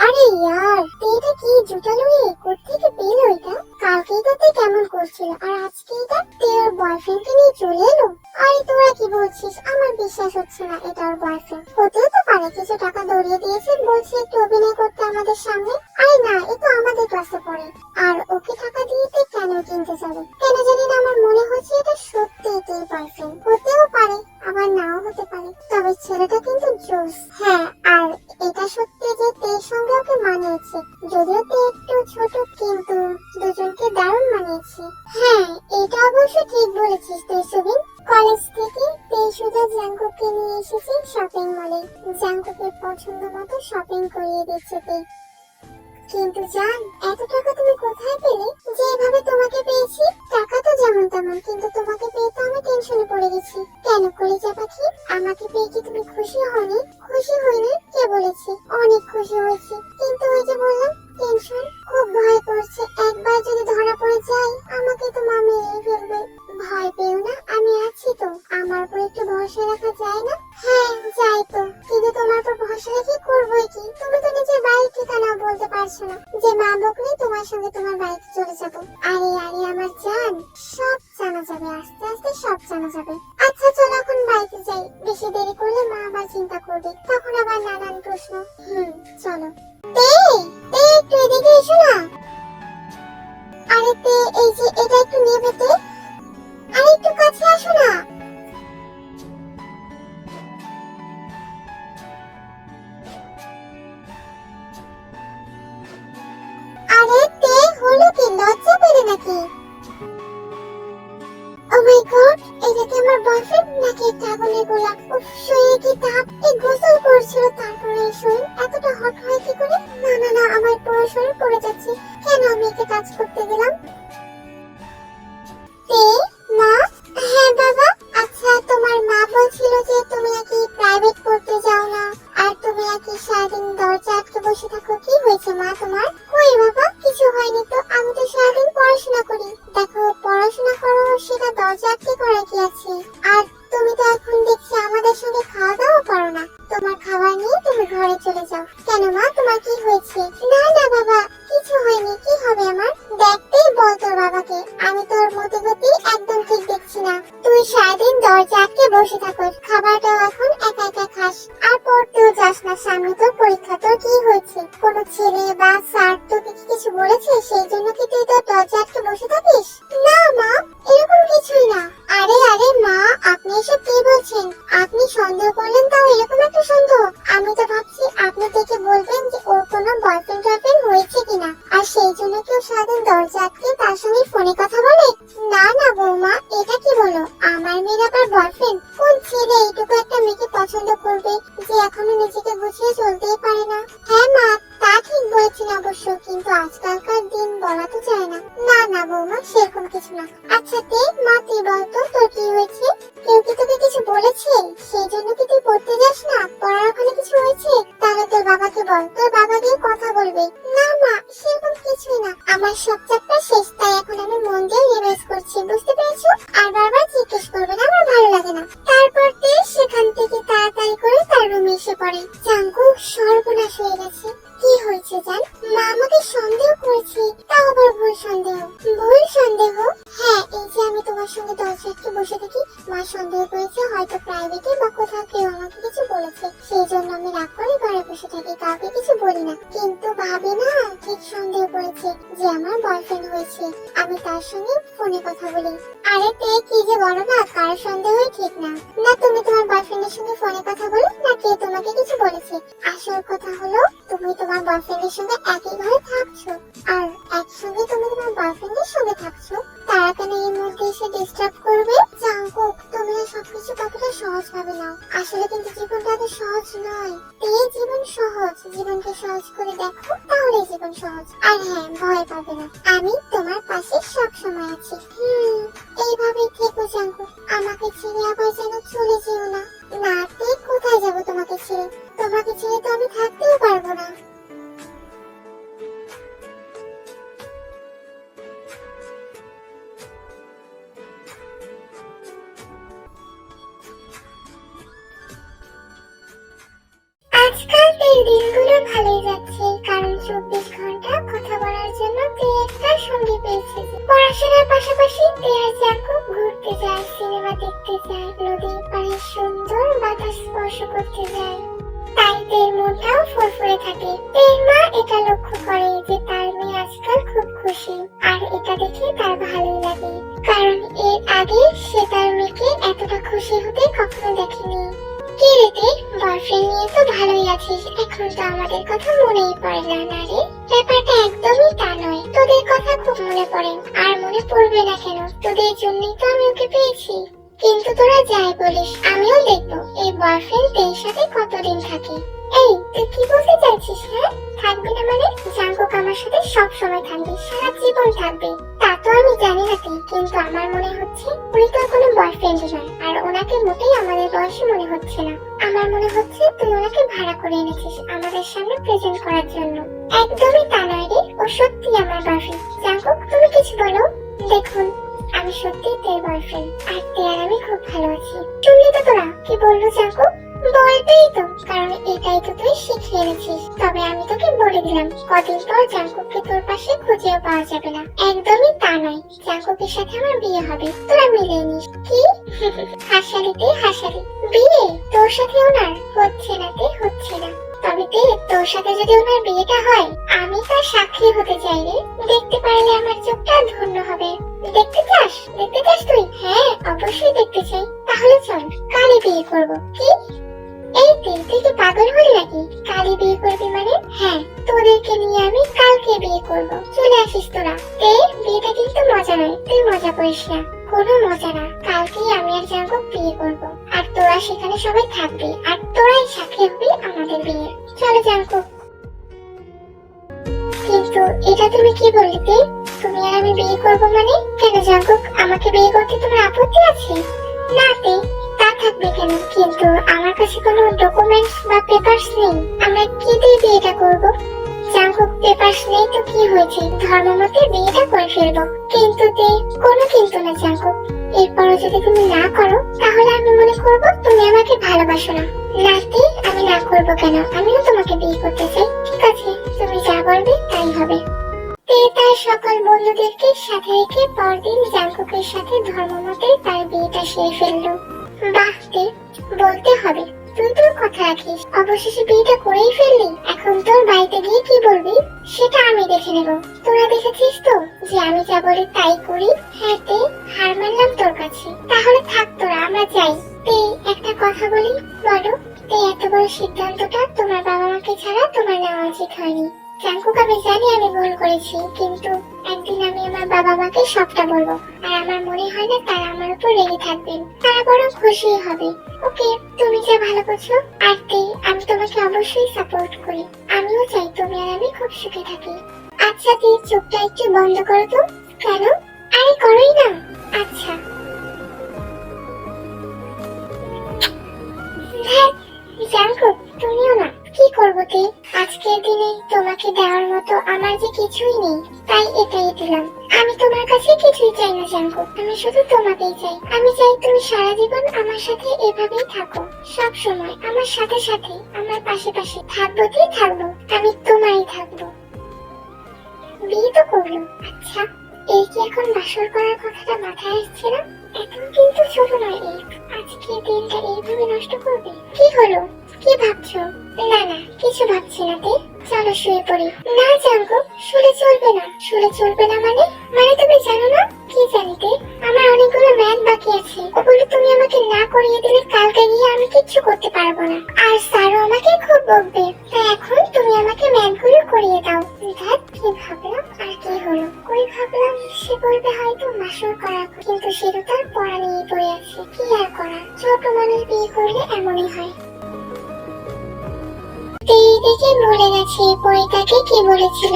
আরে ইয়ার, এটা কি জুটালো রে? কোত্থেকে পেলো এটা? কালকেই তো কেমন করছিল, আর আজকে এটা তোর বয়ফ্রেন্ডকে নিয়ে চলে এলো। আরে তোরা কি বলছিস? আমার বিশ্বাস হচ্ছে না এটা ওর বয়ফ্রেন্ড। হতেও তো পারে কিছু টাকা দড়িয়ে দিয়েছে, বলছে একটু অভিনয় করতে আমাদের সামনে। আরে না, এ তো আমাদের ক্লাসে পড়ে, আর ওকে টাকা দিয়ে কেন কিনতে যাবে? কেন জানি না, আমার মনে হচ্ছে এটা সত্যি তোর বয়ফ্রেন্ড। হতেও পারে, আবার নাও হতে পারে, তবে ছেলেটা কিন্তু জোস। হ্যাঁ, আর এটা সত্যি যে তের সঙ্গে ওকে মানিয়েছে, যদিও তে একটু ছোট, কিন্তু দুজনকে দারুণ মানিয়েছে। হ্যাঁ, এটা অবশ্য ঠিক বলেছিস তুই সুবিন। কলেজ থেকে তে শুধু জাঙ্কুককে নিয়ে এসেছে শপিং মলে, জাঙ্কুকের পছন্দ মতো শপিং করিয়ে দিচ্ছে তে। কিন্তু জান, এত টাকা তুমি কোথায় পেলে? যে এভাবে তোমাকে পেয়েছি, টাকা তো যেমন তেমন, কিন্তু তোমাকে পেয়ে তো আমি টেনশনে পড়ে গেছি। কেন কলিজা পাখি, আমাকে পেয়ে কি তুমি খুশি হওনি? খুশি হইনি? কে বলেছে? অনেক খুশি হয়েছি, কিন্তু ওই যে বললাম টেনশন, খুব ভয় করছে। একবার যদি ধরা পড়ে যায়, আমাকে তো মা মেরে ফেলবে। ভয় পেও না, আমি আছি তো। আমার উপর একটু ভরসা রাখা যায় না? হ্যাঁ, যাই তো, কিন্তু তোমার উপর ভরসা রেখে করবোই কি? তুমি তো নিজের বাড়ির ঠিকানাও বলতে পারছো না, যে মা বকলে তোমার সঙ্গে তোমার বাড়িতে চলে যাবো। আরে আরে আমার জান, সব জানা যাবে, আস্তে আস্তে সব জানা যাবে। আচ্ছা চলো এখন বাড়িতে যাই, বেশি দেরি করলে মা আবার চিন্তা করবে, তখন আবার নানান প্রশ্ন। চলো। তে, তে, একটু এদিকে এসো না। আরে তে, এই যে এটা একটু নেবে তে। গড, এটা কি আমার বয়ফ্রেন্ড নাকি একটা আগুনের গোলা? উফ, শরীরে কি তাপ! এই গোসল করছিল তারপরে এই শরীর এতটা হট হয় কি করে? না না না, আমার পুরো শরীর পড়ে যাচ্ছে। কেন আমি একে টাচ করতে গেলাম? তে মা? হ্যাঁ বাবা। আচ্ছা, তোমার মা বলছিল যে তুমি নাকি প্রাইভেট পড়তে যাও না, আর তুমি নাকি সারাদিন দরজা আটকে বসে থাকো। কি হয়েছে মা তোমার? কই বাবা, কিছু হয়নি তো। আমি তো সারাদিন পড়াশোনা করি। দেখো, পড়াশোনা করো, সেটা দরজা আটকে করা কি আছে? আর তুমি তো এখন দেখছি আমাদের সঙ্গে খাওয়া দাওয়া করো না। তোমার খাবার নিয়ে তুমি ঘরে চলে যাও। কেন মা, তোমার কি হয়েছে? না না বাবা, কিছু হয়নি। কি হবে আমার? দেখতেই বল তোর বাবাকে। আমি তোর মতে গতি একদম ঠিক দেখছি না। তুই সারাদিন দরজা আটকে বসে থাকস, খাবারটাও এখন একা একা খাস, আর পড়তেও যাস না। সামনে তোর পরীক্ষা। তোর কি হয়েছে? কোনো ছেলে বা স্যার তোকে কি কিছু বলেছে সেই জন্য কি তুই তোর দরজা আটকে বসে থাকিস? না মা, এরকম কিছুই না। আরে আরে মা, আপনি এসব কি বলছেন? আপনি সন্দেহ করলেন, তাও এরকম একটা সন্দেহ? আমি তো ভাবছি আপনি দেখে বলবেন যে ওর কোনো বয়ফ্রেন্ড টয়ফ্রেন্ড হয়েছে কিনা, আর সেই জন্য কেউ সারাদিন দরজা আটকে তার সঙ্গে ফোনে কথা বলে। না না বৌমা, এটা কি বলো? আমার মেয়ের আবার বয়ফ্রেন্ড? কোন ছেলে এইটুকু একটা মেয়েকে পছন্দ করবে যে এখনো নিজেকে গুছিয়ে চলতেই পারে না? হ্যাঁ মা, তা ঠিক বলেছেন অবশ্য, কিন্তু আজকালকার দিন বলা তো যায় না। না না বৌমা, সেরকম কিছু না। আচ্ছা তে মা, তুই বলতো তোর কি হয়েছে? কেউ কি তোকে কিছু বলেছে? সেই জন্য কি তুই পড়তে যাস না? পড়ার ওখানে কিছু হয়েছে? তাহলে তোর বাবাকে বল, তোর বাবা গিয়ে কথা বলবে। না মা, সেরকম কিছুই না। আমার সব চ্যাপ্টার শেষ, তাই এখন আমি মন দিয়ে রিভাইজ করছি, বুঝতে পেরেছো? আর বারবার জিজ্ঞেস করবে না, আমার ভালো লাগে না। তারপর তে সেখান থেকে তাড়াতাড়ি করে তার রুমে এসে পড়ে। জাঙ্কুক সর্বনাশ হয়ে গেছে। কি হয়েছে জান? মা আমাকে সন্দেহ করেছে, তাও আবার ভুল সন্দেহ। ভুল সন্দেহ? হ্যাঁ, এই যে আমি তোমার সঙ্গে দরজা আটকে বসে থাকি, মা সন্দেহ করেছে হয়তো প্রাইভেটে বা কোথাও কেউ আমাকে কিছু বলেছে, সেই জন্য আমি রাগ করে ঘরে বসে থাকি, কাউকে কিছু বলি না। কিন্তু ভাবি না ঠিক সন্দেহ করেছে যে আমার বয়ফ্রেন্ড হয়েছে, আমি তার সঙ্গে ফোনে কথা বলি। আরে তে কি যে বলো না, কার সন্দেহই ঠিক না। না তুমি তোমার বয়ফ্রেন্ডের সঙ্গে ফোনে কথা বলো, না কে তোমাকে কিছু বলেছে। আসল কথা হলো তুমি তোমার বয়ফ্রেন্ডের সঙ্গে একই ঘরে থাকছো, আর একসঙ্গে তুমি তোমার বয়ফ্রেন্ডের সঙ্গে থাকছো। তারা কেন এর মধ্যে এসে ডিস্টার্ব করবে? জাঙ্কুক, তুমি সবকিছু কতটা সহজ ভাবে নাও। আসলে কিন্তু জীবনটা এত সহজ নয়। এই জীবন সহজ, জীবনকে সহজ করে দেখো, তাহলে জীবন সহজ। আর হ্যাঁ, ভয় পাবে না, আমি তোমার পাশে সব সময় আছি। এইভাবেই থেকো জাঙ্কুক, আমাকে ছেড়ে আবার যেন চলে যেও না। না তে, কোথায় যাবো তোমাকে ছেড়ে? তোমাকে ছেড়ে তো আমি থাকতেও পারবো না। আজকাল তের দিনগুলো ভালোই যাচ্ছে, কারণ 24 ঘন্টা কথা বলার জন্য তে একটা সঙ্গী পেয়েছে। পড়াশোনার পাশাপাশি তে আর জাঙ্কুক ঘুরতে যায়, সিনেমা দেখতে যায়, নদীর পাড়ে সুন্দর বাতাস স্পর্শ করতে যায়। তাই তের মনটাও ফুরফুরে থাকে। তের মা এটা লক্ষ্য করে যে তার মেয়ে আজকাল খুব খুশি, আর এটা দেখে তার ভালোই লাগে, কারণ এর আগে সে তার মেয়েকে এতটা খুশি হতে কখনো দেখেনি। কি রে তে, বয়ফ্রেন্ড নিয়ে তো ভালোই আছিস, এখন তো আমাদের কথা মনেই পড়ে না। না রে, ব্যাপারটা একদমই তা নয়। তোদের কথা খুব মনে পড়ে, আর মনে পড়বে না কেন? তোদের জন্যই তো আমি ওকে পেয়েছি। কিন্তু তোরা যাই বলিস, আমিও দেখবো এই বয়ফ্রেন্ড তের সাথে কতদিন থাকে। এই তুই কি বলতে চাইছিস? হ্যাঁ, থাকবি না মানে? জাঙ্কুক আমার সাথে সব সময় থাকবে, সারা জীবন থাকবে। তা তো আমি জানি না তুই, কিন্তু আমার মনে হচ্ছে উনি তোর কোনো বয়ফ্রেন্ড নয়, আর ওনাকে মোটেই আমাদের বয়সী মনে হচ্ছে না। আমার মনে হচ্ছে তুই ওনাকে ভাড়া করে এনেছিস আমাদের সামনে প্রেজেন্ট করার জন্য। একদমই তা নয় রে, ও সত্যি আমার বয়ফ্রেন্ড। জাঙ্কুক, তুমি কিছু বলো। দেখুন, আমি সত্যি তের বয়ফ্রেন্ড, আর তে আর আমি খুব ভালো আছি। শুনলি তো তোরা কি বললো জাঙ্কুক? বলবেই তো, কারণ এটাই তো তুই শিখে এনেছিস। তবে আমি তোকে বলে দিলাম, কদিন পর জাঙ্কুককে তোর পাশে খুঁজেও পাওয়া যাবে না। একদমই তা নয়, জাঙ্কুকের সাথে আমার বিয়ে হবে, তোরা মিলিয়ে নিস। কি? হাসালিতে হাসালি, বিয়ে তোর সাথে ওনার? হচ্ছে না তে, হচ্ছে না। তবে তে, তোর সাথে যদি ওনার বিয়েটা হয়, আমি তার সাক্ষী হতে চাই রে। দেখতে পারলে আমার চোখটা ধন্য হবে। দেখতে চাস? দেখতে চাস তুই? হ্যাঁ, অবশ্যই দেখতে চাই। তাহলে চল, কালই বিয়ে করবো। কি? এই তুই কি পাগল হলি নাকি? কালই বিয়ে করবি মানে? হ্যাঁ, তোদেরকে নিয়ে আমি কালকে বিয়ে করব। চলে আসিস তোরা। বিয়েটা কিন্তু মজা নয়, তুই মজা করিস না। কোনো মজা না, কালকেই আমি আর জাঙ্কুক বিয়ে করব। আর তোরা সেখানে সবাই থাকবি, আর তোরাই সাক্ষী হবি আমাদের বিয়ে। চলো জাঙ্কুক। কিন্তু এটা তুমি কি বলতে? তুমি আর আমি বিয়ে করব মানে? কেন জাঙ্কুক, আমাকে বিয়ে করতে তোমার আপত্তি আছে? না তে, তা থাকবে কেন? কিন্তু আমার কাছে কোনো ডকুমেন্টস বা পেপারস নেই। আমরা কি দিয়ে বিয়েটা করব? জাঙ্কুক, পেপারস নেই তো কি হয়েছে, ধর্মমতে বিয়েটা করে ফেলবো। কিন্তু তে, কোনো কিন্তু না জাঙ্কুক। এরপরও যদি তুমি না করো তাহলে আমি মনে করব তুমি আমাকে ভালোবাসো না। না তে, আমি না করবো কেন? আমিও তোমাকে বিয়ে করতে চাই। ঠিক আছে, তুমি যা বলবে তাই হবে। তে তার সকল বন্ধুদেরকে সাথে রেখে পরদিন জাঙ্কুকের সাথে ধর্মমতে তার বিয়েটা সেরে ফেললো। বাহ তে, বলতে হবে, তুই তোর কথা রাখিস। অবশেষে বিয়েটা করেই ফেললি। এখন তোর বাড়িতে গিয়ে কি বলবি সেটা আমি দেখে নেব। তোরা দেখেছিস তো যে আমি যা বলি তাই করি। হ্যাঁ তে, হার মানলাম তোর কাছে। তাহলে থাক তোরা, আমরা যাই। তে, একটা কথা বলি, বলো। তে, এত বড় সিদ্ধান্তটা তোমার বাবা মাকে ছাড়া তোমার নেওয়া উচিত হয়নি। জাঙ্কুক, আমি জানি আমি ভুল করেছি, কিন্তু একদিন আমি আমার বাবা মাকে সবটা বলবো। আর আমার মনে হয় না তারা আমার উপর রেগে থাকবেন, তারা বরং খুশি হবে। ওকে, তুমি যা ভালো করছো। আর তে, আমি তোমাকে অবশ্যই সাপোর্ট করি। আমিও চাই তুমি আর আমি খুব সুখে থাকি। আচ্ছা তে, চোখটা একটু বন্ধ করো তো। কেন? আরে করোই না। আচ্ছা। জাঙ্কুক, তুমিও না। কি করবো তে, আজকের দিনে তোমাকে দেওয়ার মতো আমার যে কিছুই নেই, তাই এটাই দিলাম। আমি তোমার কাছে কিছুই চাই না জাঙ্কুক, আমি শুধু তোমাকেই চাই। আমি চাই তুমি সারা জীবন আমার সাথে এভাবেই থাকো, সব সময় আমার সাথে সাথে, আমার পাশে পাশে থাকবো তে থাকবো। আমি তোমারই থাকবো। বিয়ে তো করলো। আচ্ছা, এই কি এখন বাসর করার কথাটা মাথায় আসছে না? এখন কিন্তু ছোট নয় এই, আজকে দিনটা এইভাবে নষ্ট করবে? কি হলো, কি ভাবছো? না না, কিছু ভাবছি না তে, চলো শুয়ে পড়ি। না জাঙ্কুক, শুলে চলবে না। শুলে চলবে না মানে? মানে তুমি জানো না? কি জানিতে, আমার অনেকগুলো ম্যাথ বাকি আছে, ওগুলো তুমি আমাকে না করিয়ে দিলে কালকে গিয়ে আমি কিচ্ছু করতে পারবো না। আর স্যারও আমাকে খুব বকবে। তাই এখন তুমি আমাকে ম্যাথগুলো করিয়ে দাও। দেখ কি ভাবলাম, আর কি হলো? ওই ভাবলাম সে বলবে হয়তো বাসর করা, কিন্তু সে তো তার পড়া নিয়ে পড়ে আছে। কি আর করা, ছোট মানুষ বিয়ে করলে এমনই হয়। এইদিকে বলে গেছে পরিতাকে কি বলেছিল।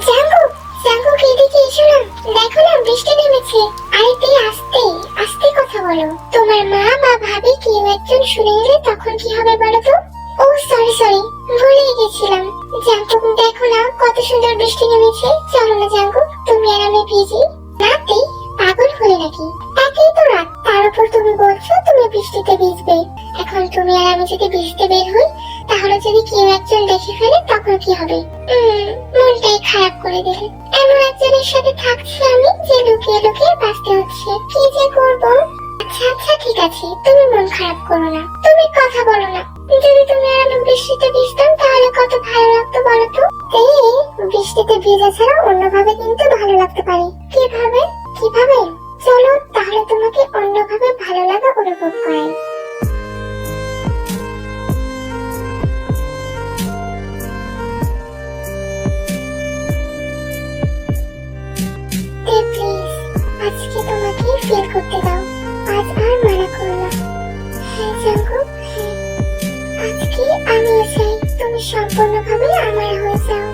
জাঙ্কুক, জাঙ্কুক এদিকে এসো না, দেখো না বৃষ্টি নেমেছে। আরে তে, আস্তে আস্তে কথা বলো। তোমার মা বা ভাবি কেউ একজন শুনে এলে তখন কি হবে বলো তো? ও সরি সরি, ভুলে গেছিলাম। জাঙ্কুক দেখো না কত সুন্দর বৃষ্টি নেমেছে, চলো না জাঙ্কুক, তুমি আর আমি ভিজি। না তে, পাগল হলে নাকি? তাকেই তো রাত, তার উপর তুমি বলছো তুমি বৃষ্টিতে ভিজবে। এখন তুমি আর আমি যদি ভিজতে বের হই, তাহলে যদি কেউ একজন দেখে ফেলে তখন কি হবে? মনটাই খারাপ করে দিলে। এমন একজনের সাথে থাকছি আমি যে লুকিয়ে লুকিয়ে বাঁচতে হচ্ছে, কি যে করবো। আচ্ছা আচ্ছা ঠিক আছে, তুমি মন খারাপ করো না, তুমি কথা বলো না। যদি তুমি আর আমি বৃষ্টিতে ভিজতাম তাহলে কত ভালো লাগতো বলো তো? বৃষ্টিতে ভিজা ছাড়া অন্যভাবে কিন্তু ভালো লাগতে পারে। কিভাবে? কিভাবে? চলো তাহলে তোমাকে অন্যভাবে ভালো লাগা অনুভব করাই। আজকে তোমাকে ফিল করতে দাও, আজ আর মানা করো না। হ্যাঁ জাঙ্কুক, হ্যাঁ, আজকে আমিও চাই তুমি সম্পূর্ণভাবে আমার হয়ে যাও।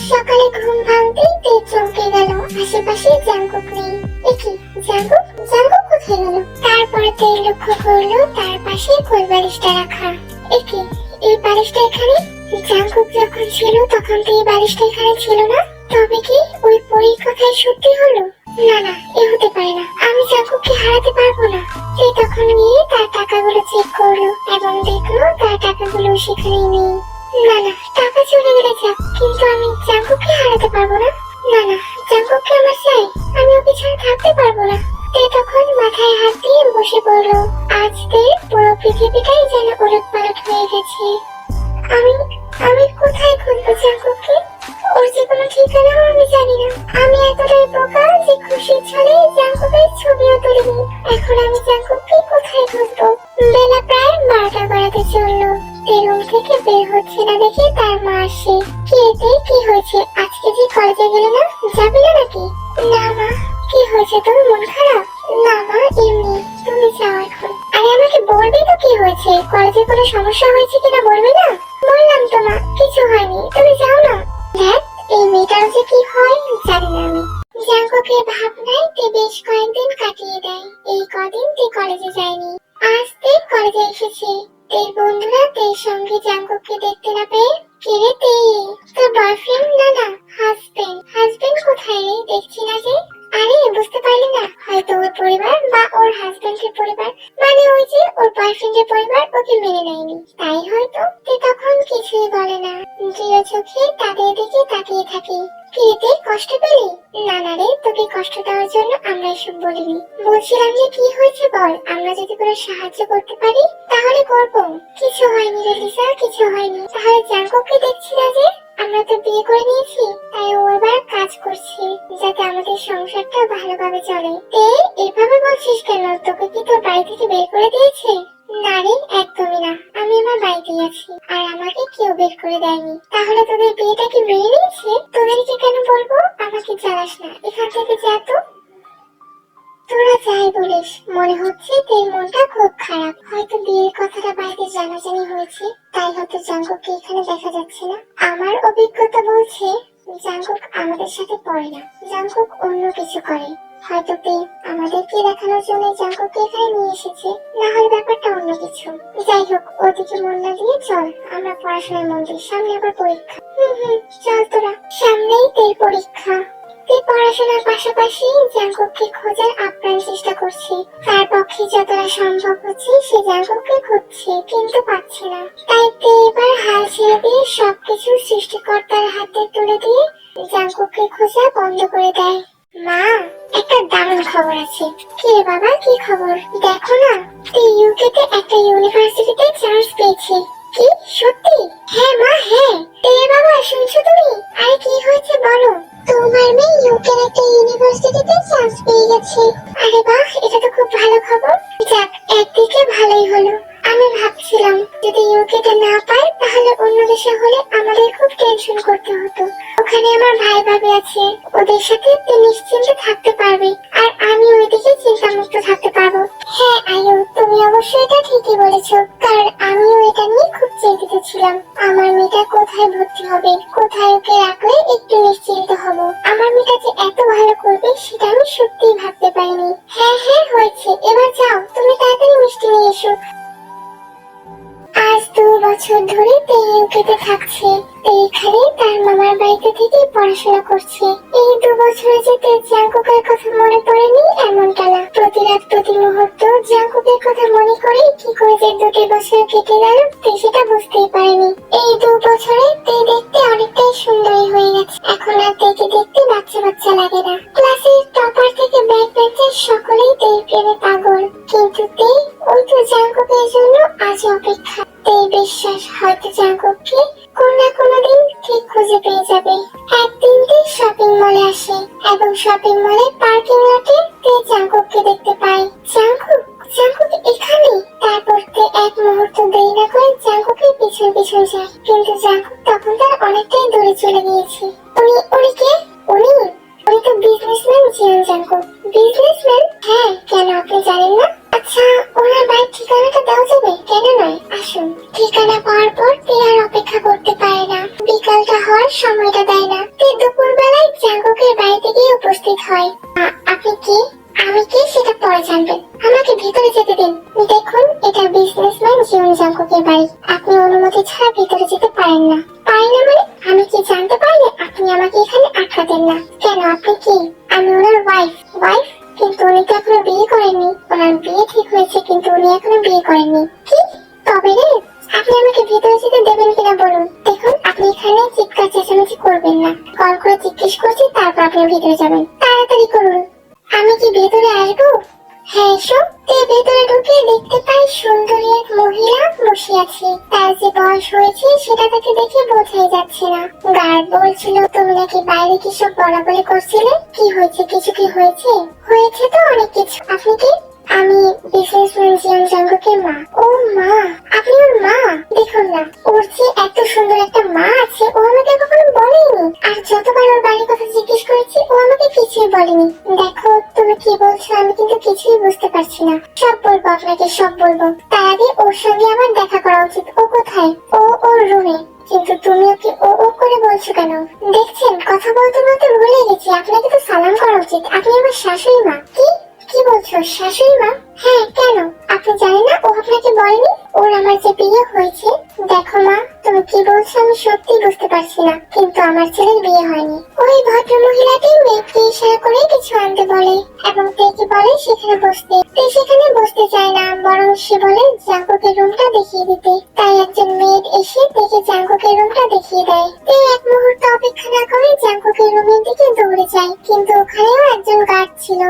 সকালে ঘুম ভাঙতেই তে চমকে গেল, আশেপাশে জাঙ্কুক নেই। একি জাঙ্কুক, জাঙ্কুক কোথায় গেল? তারপরে তে লক্ষ্য করলো তার পাশে কোল বালিশটা রাখা। একি, এই বালিশটা এখানে? জাঙ্কুক যখন ছিল তখন তো এই বালিশটা এখানে ছিল না। তবে কি ওই পরীর কথাই সত্যি হলো? না না, এ হতে পারে না, আমি জাঙ্কুককে হারাতে পারবো না। তে তখন গিয়ে তার টাকাগুলো চেক করলো এবং দেখলো তার টাকাগুলো সেখানেই নেই। না না, টাকা চলে গেলে যাক, কিন্তু আমি জাঙ্কুককে হারাতে পারবো না। না না, জাঙ্কুককে আমার চাই, আমি ওকে ছাড়া থাকতে পারবো না। তে তখন মাথায় হাত দিয়ে বসে পড়লো। আজ তে পুরো পৃথিবীটাই যেন উলটপালট হয়ে গেছে। আমি আমি কোথায় খুঁজবো জাঙ্কুককে? ওর যে কোনো ঠিকানাও আমি জানি না। আমি এতটাই বোকা যে খুশির ছলে জাঙ্কুকের ছবিও তুলিনি। এখন আমি জাঙ্কুককে কোথায় খুঁজবো? বেলা প্রায় 12টা বাড়াতে চললো। রুম থেকে বের হচ্ছে না দেখে তার মা আসে। কি এতে কি হয়েছে? আজকে যে কলেজে গেলে না, যাবি না নাকি? না মা। কি হয়েছে, তোর মন খারাপ? না মা, এমনি। তুমি যাও এখন। আরে আমাকে বলবি তো কি হয়েছে? কলেজে কোনো সমস্যা হয়েছে কিনা বলবি না? বললাম তো মা, কিছু হয়নি, তুমি যাও না। দেখ, এই মেয়েটার যে কি হয় জানি না আমি। জাঙ্কুকের ভাবনায় তে বেশ কয়েকদিন কাটিয়ে দেয়। এই কদিন তে কলেজে যায়নি। আজ তে কলেজে এসেছে। তের বন্ধুরা তের সঙ্গে জাঙ্কুককে দেখতে না পেয়ে, কিরে তে, তোর বয়ফ্রেন্ড? না না, হাজবেন্ড। হাজবেন্ড কোথায় রে? দেখছি না যে। আরে বুঝতে পারলি না? হয়তো ওর পরিবার বা ওর হাজবেন্ডের পরিবার, মানে ওই যে ওর বয়ফ্রেন্ডের পরিবার ওকে মেনে নেয়নি, তাই হয়তো। তে তখন কিছুই বলে না, দৃঢ় চোখে তাদের দিকে তাকিয়ে থাকে। কিরে কষ্ট পেলি? না না রে, তোকে কষ্ট দেওয়ার জন্য আমরা এসব বলিনি। বলছিলাম যে কি হয়েছে বল, আমরা যদি কোনো সাহায্য করতে পারি তাহলে করবো। কিছু হয়নি রে লিসা, কিছু হয়নি। তাহলে জাঙ্কুককে দেখছি না যে? আমরা তো বিয়ে করে নিয়েছি, তাই ও এবার কাজ করছে যাতে আমাদের সংসারটা ভালোভাবে চলে। এভাবে বলছিস কেন? তোকে কি তোর বাড়ি থেকে বের করে দিয়েছে? না রে, একদমই না। আমি আমার বাড়িতেই আছি, আর আমাকে কেউ বের করে দেয়নি। তাহলে তোদের বিয়েটা কি মেনে নিয়েছে? তোদেরকে কেন বলবো? আমাকে জ্বালাস না, এখান থেকে যা তো। তোরা যাই বলিস, মনে হচ্ছে তোর মনটা খুব খারাপ। হয়তো বিয়ের কথাটা বাড়িতে জানাজানি হয়েছে, তাই হয়তো জাঙ্কুককে এখানে দেখা যাচ্ছে না। আমার অভিজ্ঞতা বলছে জাঙ্কুক আমাদের সাথে পড়ে না, জাঙ্কুক অন্য কিছু করে। হয়তো তে আমাদেরকে দেখানোর জন্য জাঙ্কুককে এখানে নিয়ে এসেছে, না হয় ব্যাপারটা অন্য কিছু। যাই হোক, ওদিকে মন না দিয়ে চল আমরা পড়াশোনায় মন দিই, সামনে আবার পরীক্ষা। চল তোরা, সামনেই তের পরীক্ষা। তে পড়াশোনার পাশাপাশি জাঙ্কুককে খোঁজার আপ্রাণ চেষ্টা করছে। তার পক্ষে যতটা সম্ভব হচ্ছে সে জাঙ্কুককে খুঁজছে, কিন্তু পাচ্ছে না। তাই তে এবার হাল ছেড়ে দিয়ে সবকিছু সৃষ্টিকর্তার হাতে তুলে দিয়ে জাঙ্কুককে খোঁজা বন্ধ করে দেয়। মা, একটা দারুণ খবর আছে। কি রে বাবা, কি খবর? দেখো না, তে ইউকে তে একটা ইউনিভার্সিটিতে চান্স পেয়েছে। কি সত্যি? হ্যাঁ মা, হ্যাঁ। তে বাবা, শুনছো তুমি? আরে কি হয়েছে বলো। তোমার মেয়ে ইউকের একটা ইউনিভার্সিটিতে চান্স পেয়ে গেছে। আরে বাহ, এটা তো খুব ভালো খবর। যাক, একদিকে ভালোই হলো। আমি ভাবছিলাম যদি ইউকেতে না পাই তাহলে অন্য দেশে হলে আমাদের খুব টেনশন করতে হতো। ওখানে আমার ভাই ভাবি আছে, ওদের সাথে তুই নিশ্চিন্তে থাকতে পারবি, আর আমি ওইদিকে চিন্তামুক্ত থাকতে পারবো। হ্যাঁ আয়ু, তুমি অবশ্যই এটা ঠিকই বলেছো, কারণ আমিও এটা নিয়ে খুব চিন্তিত ছিলাম। আমার মেয়েটা কোথায় ভর্তি হবে, কোথায় ওকে রাখলে একটু নিশ্চিন্ত হব। আমার মেয়েটা যে এত ভালো করবে সেটা আমি সত্যিই ভাবতে পারিনি। হ্যাঁ হ্যাঁ, হয়েছে, এবার যাও তুমি তাড়াতাড়ি মিষ্টি নিয়ে এসো। আজ 2 বছর ধরে তে ইউকেতে থাকছে। তে এখানে তার মামার বাড়িতে থেকে পড়াশোনা করছে। এই 2 বছরে যে তে জাঙ্কুকের কথা মনে পড়েনি এমনটা না। প্রতি রাত প্রতি মুহূর্ত জাঙ্কুকের কথা মনে করে কি করে যে 2টি বছর কেটে গেল তে সেটা বুঝতেই পারেনি। এই 2 বছরে তে দেখতে অনেকটাই সুন্দরী হয়ে গেছে। এখন আর তেকে দেখতে বাচ্চা বাচ্চা লাগে না। ক্লাসের টপার থেকে ব্যাক বেঞ্চের সকলেই তের প্রেমে পাগল। কিন্তু তে, ওই তো জাঙ্কুকের জন্য আজ অপেক্ষা। এই বিশ্বাস হয়তো জাঙ্কুককে কোন না কোনদিন ঠিক খুঁজে পেয়ে যাবে। একদিন তে শপিং মলে আসে এবং শপিং মলে পার্কিং লটে তে জাঙ্কুককে দেখতে পায়। জাঙ্কুক, জাঙ্কুক এখানে। তারপর তে এক মুহূর্ত দেরি না করে জাঙ্কুকের পিছন পিছন যায়, কিন্তু জাঙ্কুক তখন তার অনেকটাই দূরে চলে গিয়েছে। উনি কে? উনি তো বিজনেসম্যান জিয়ন জাঙ্কুক। বিজনেসম্যান? হ্যাঁ, কেন আপনি জানেন না? আচ্ছা, ওনার বাড়ির ঠিকানাটা দেওয়া যাবে? কেন নয়, আসুন। ঠিকানা পাওয়ার পর তে আর অপেক্ষা করতে পারে না। বিকালটা হওয়ার সময়টা দেয় না। তে দুপুর বেলায় জাঙ্কুকের বাড়িতে গিয়ে উপস্থিত হয়। আপনি কে? আমি কে সেটা পরে জানবেন, আমাকে ভিতরে যেতে দিন। দেখুন, এটা বিজনেসম্যান জিয়ন জাঙ্কুকের বাড়ি। আপনি অনুমতি ছাড়া ভিতরে যেতে পারেন না। পারেন না মানে? আমি কি জানতে পারলে আপনি আমাকে এখানে আটকাতেন না? কেন, আপনি কি? আমি ওনার ওয়াইফ। ওয়াইফ? কিন্তু উনি তো এখনো বিয়ে করেননি। ওনার বিয়ে ঠিক হয়েছে কিন্তু উনি এখনো বিয়ে করেননি। কি? তবে রে, আপনি আমাকে ভিতরে যেতে দেবেন কিনা বলুন। দেখুন, আপনি এখানে চিৎকার চেঁচামেচি করবেন না। কল করে জিজ্ঞেস করছি, তারপর আপনি ভিতরে যাবেন। তাড়াতাড়ি করুন। আমি কি ভেতরে আসবো? হ্যাঁ এসো। ভেতরে ঢুকে দেখতে পাই সুন্দরী এক মহিলা বসে আছে। তার যে বয়স হয়েছে সেটা তাকে দেখে বোঝাই যাচ্ছে না। গার্ড বলছিল তুমি নাকি বাইরে কি সব বলাবলি করছিলে। কি হয়েছে? কিছু কি হয়েছে? হয়েছে তো অনেক কিছু। আপনি কি? আমি বিজনেসম্যান জিয়ান জাঙ্গুকের মা। ও মা, আপনি ওর মা? দেখুন না, ওর যে এত সুন্দর একটা মা আছে ও আমাকে কখনো বলেনি। আর যতবার ওর বাড়ির কথা জিজ্ঞেস করেছি ও আমাকে কিছুই বলেনি। দেখো তুমি কি বলছো আমি কিন্তু কিছুই বুঝতে পারছি না। সব বলবো আপনাকে, সব বলবো। তার আগে ওর সঙ্গে আমার দেখা করা উচিত। ও কোথায়? ও ওর রুমে। কিন্তু তুমি ওকে ও করে বলছো কেন? দেখছেন কথা বলতে বলতে ভুলে গেছি, আপনাকে তো সালাম করা উচিত। আপনি আমার শাশুড়ি মা। কি কি বলছো? শাশুড়ি মা? হ্যাঁ কেন? আপনি জানেন না ও আপনাকে বলেনি ওর আমার যে বিয়ে হয়েছে? দেখো মা, তুমি কি বলছো আমি সত্যি বুঝতে পারছি না, কিন্তু আমার ছেলের বিয়ে হয়নি। ওই ভদ্র মহিলাটি মেয়েকে ইশারা করে কিছু আনতে বলে এবং তেকে বলে সেখানে বসতে। সেখানে বসতে চায় না, বরং সে বলে জাঙ্কুকের রুমটা দেখিয়ে দিতে। তাই একজন মেয়ে এসে তেকে জাঙ্কুকের রুমটা দেখিয়ে দেয়। তে এক মুহূর্ত অপেক্ষা না করে জাঙ্কুকের রুমের দিকে দৌড়ে যায়, কিন্তু ওখানেও একজন গার্ড ছিল।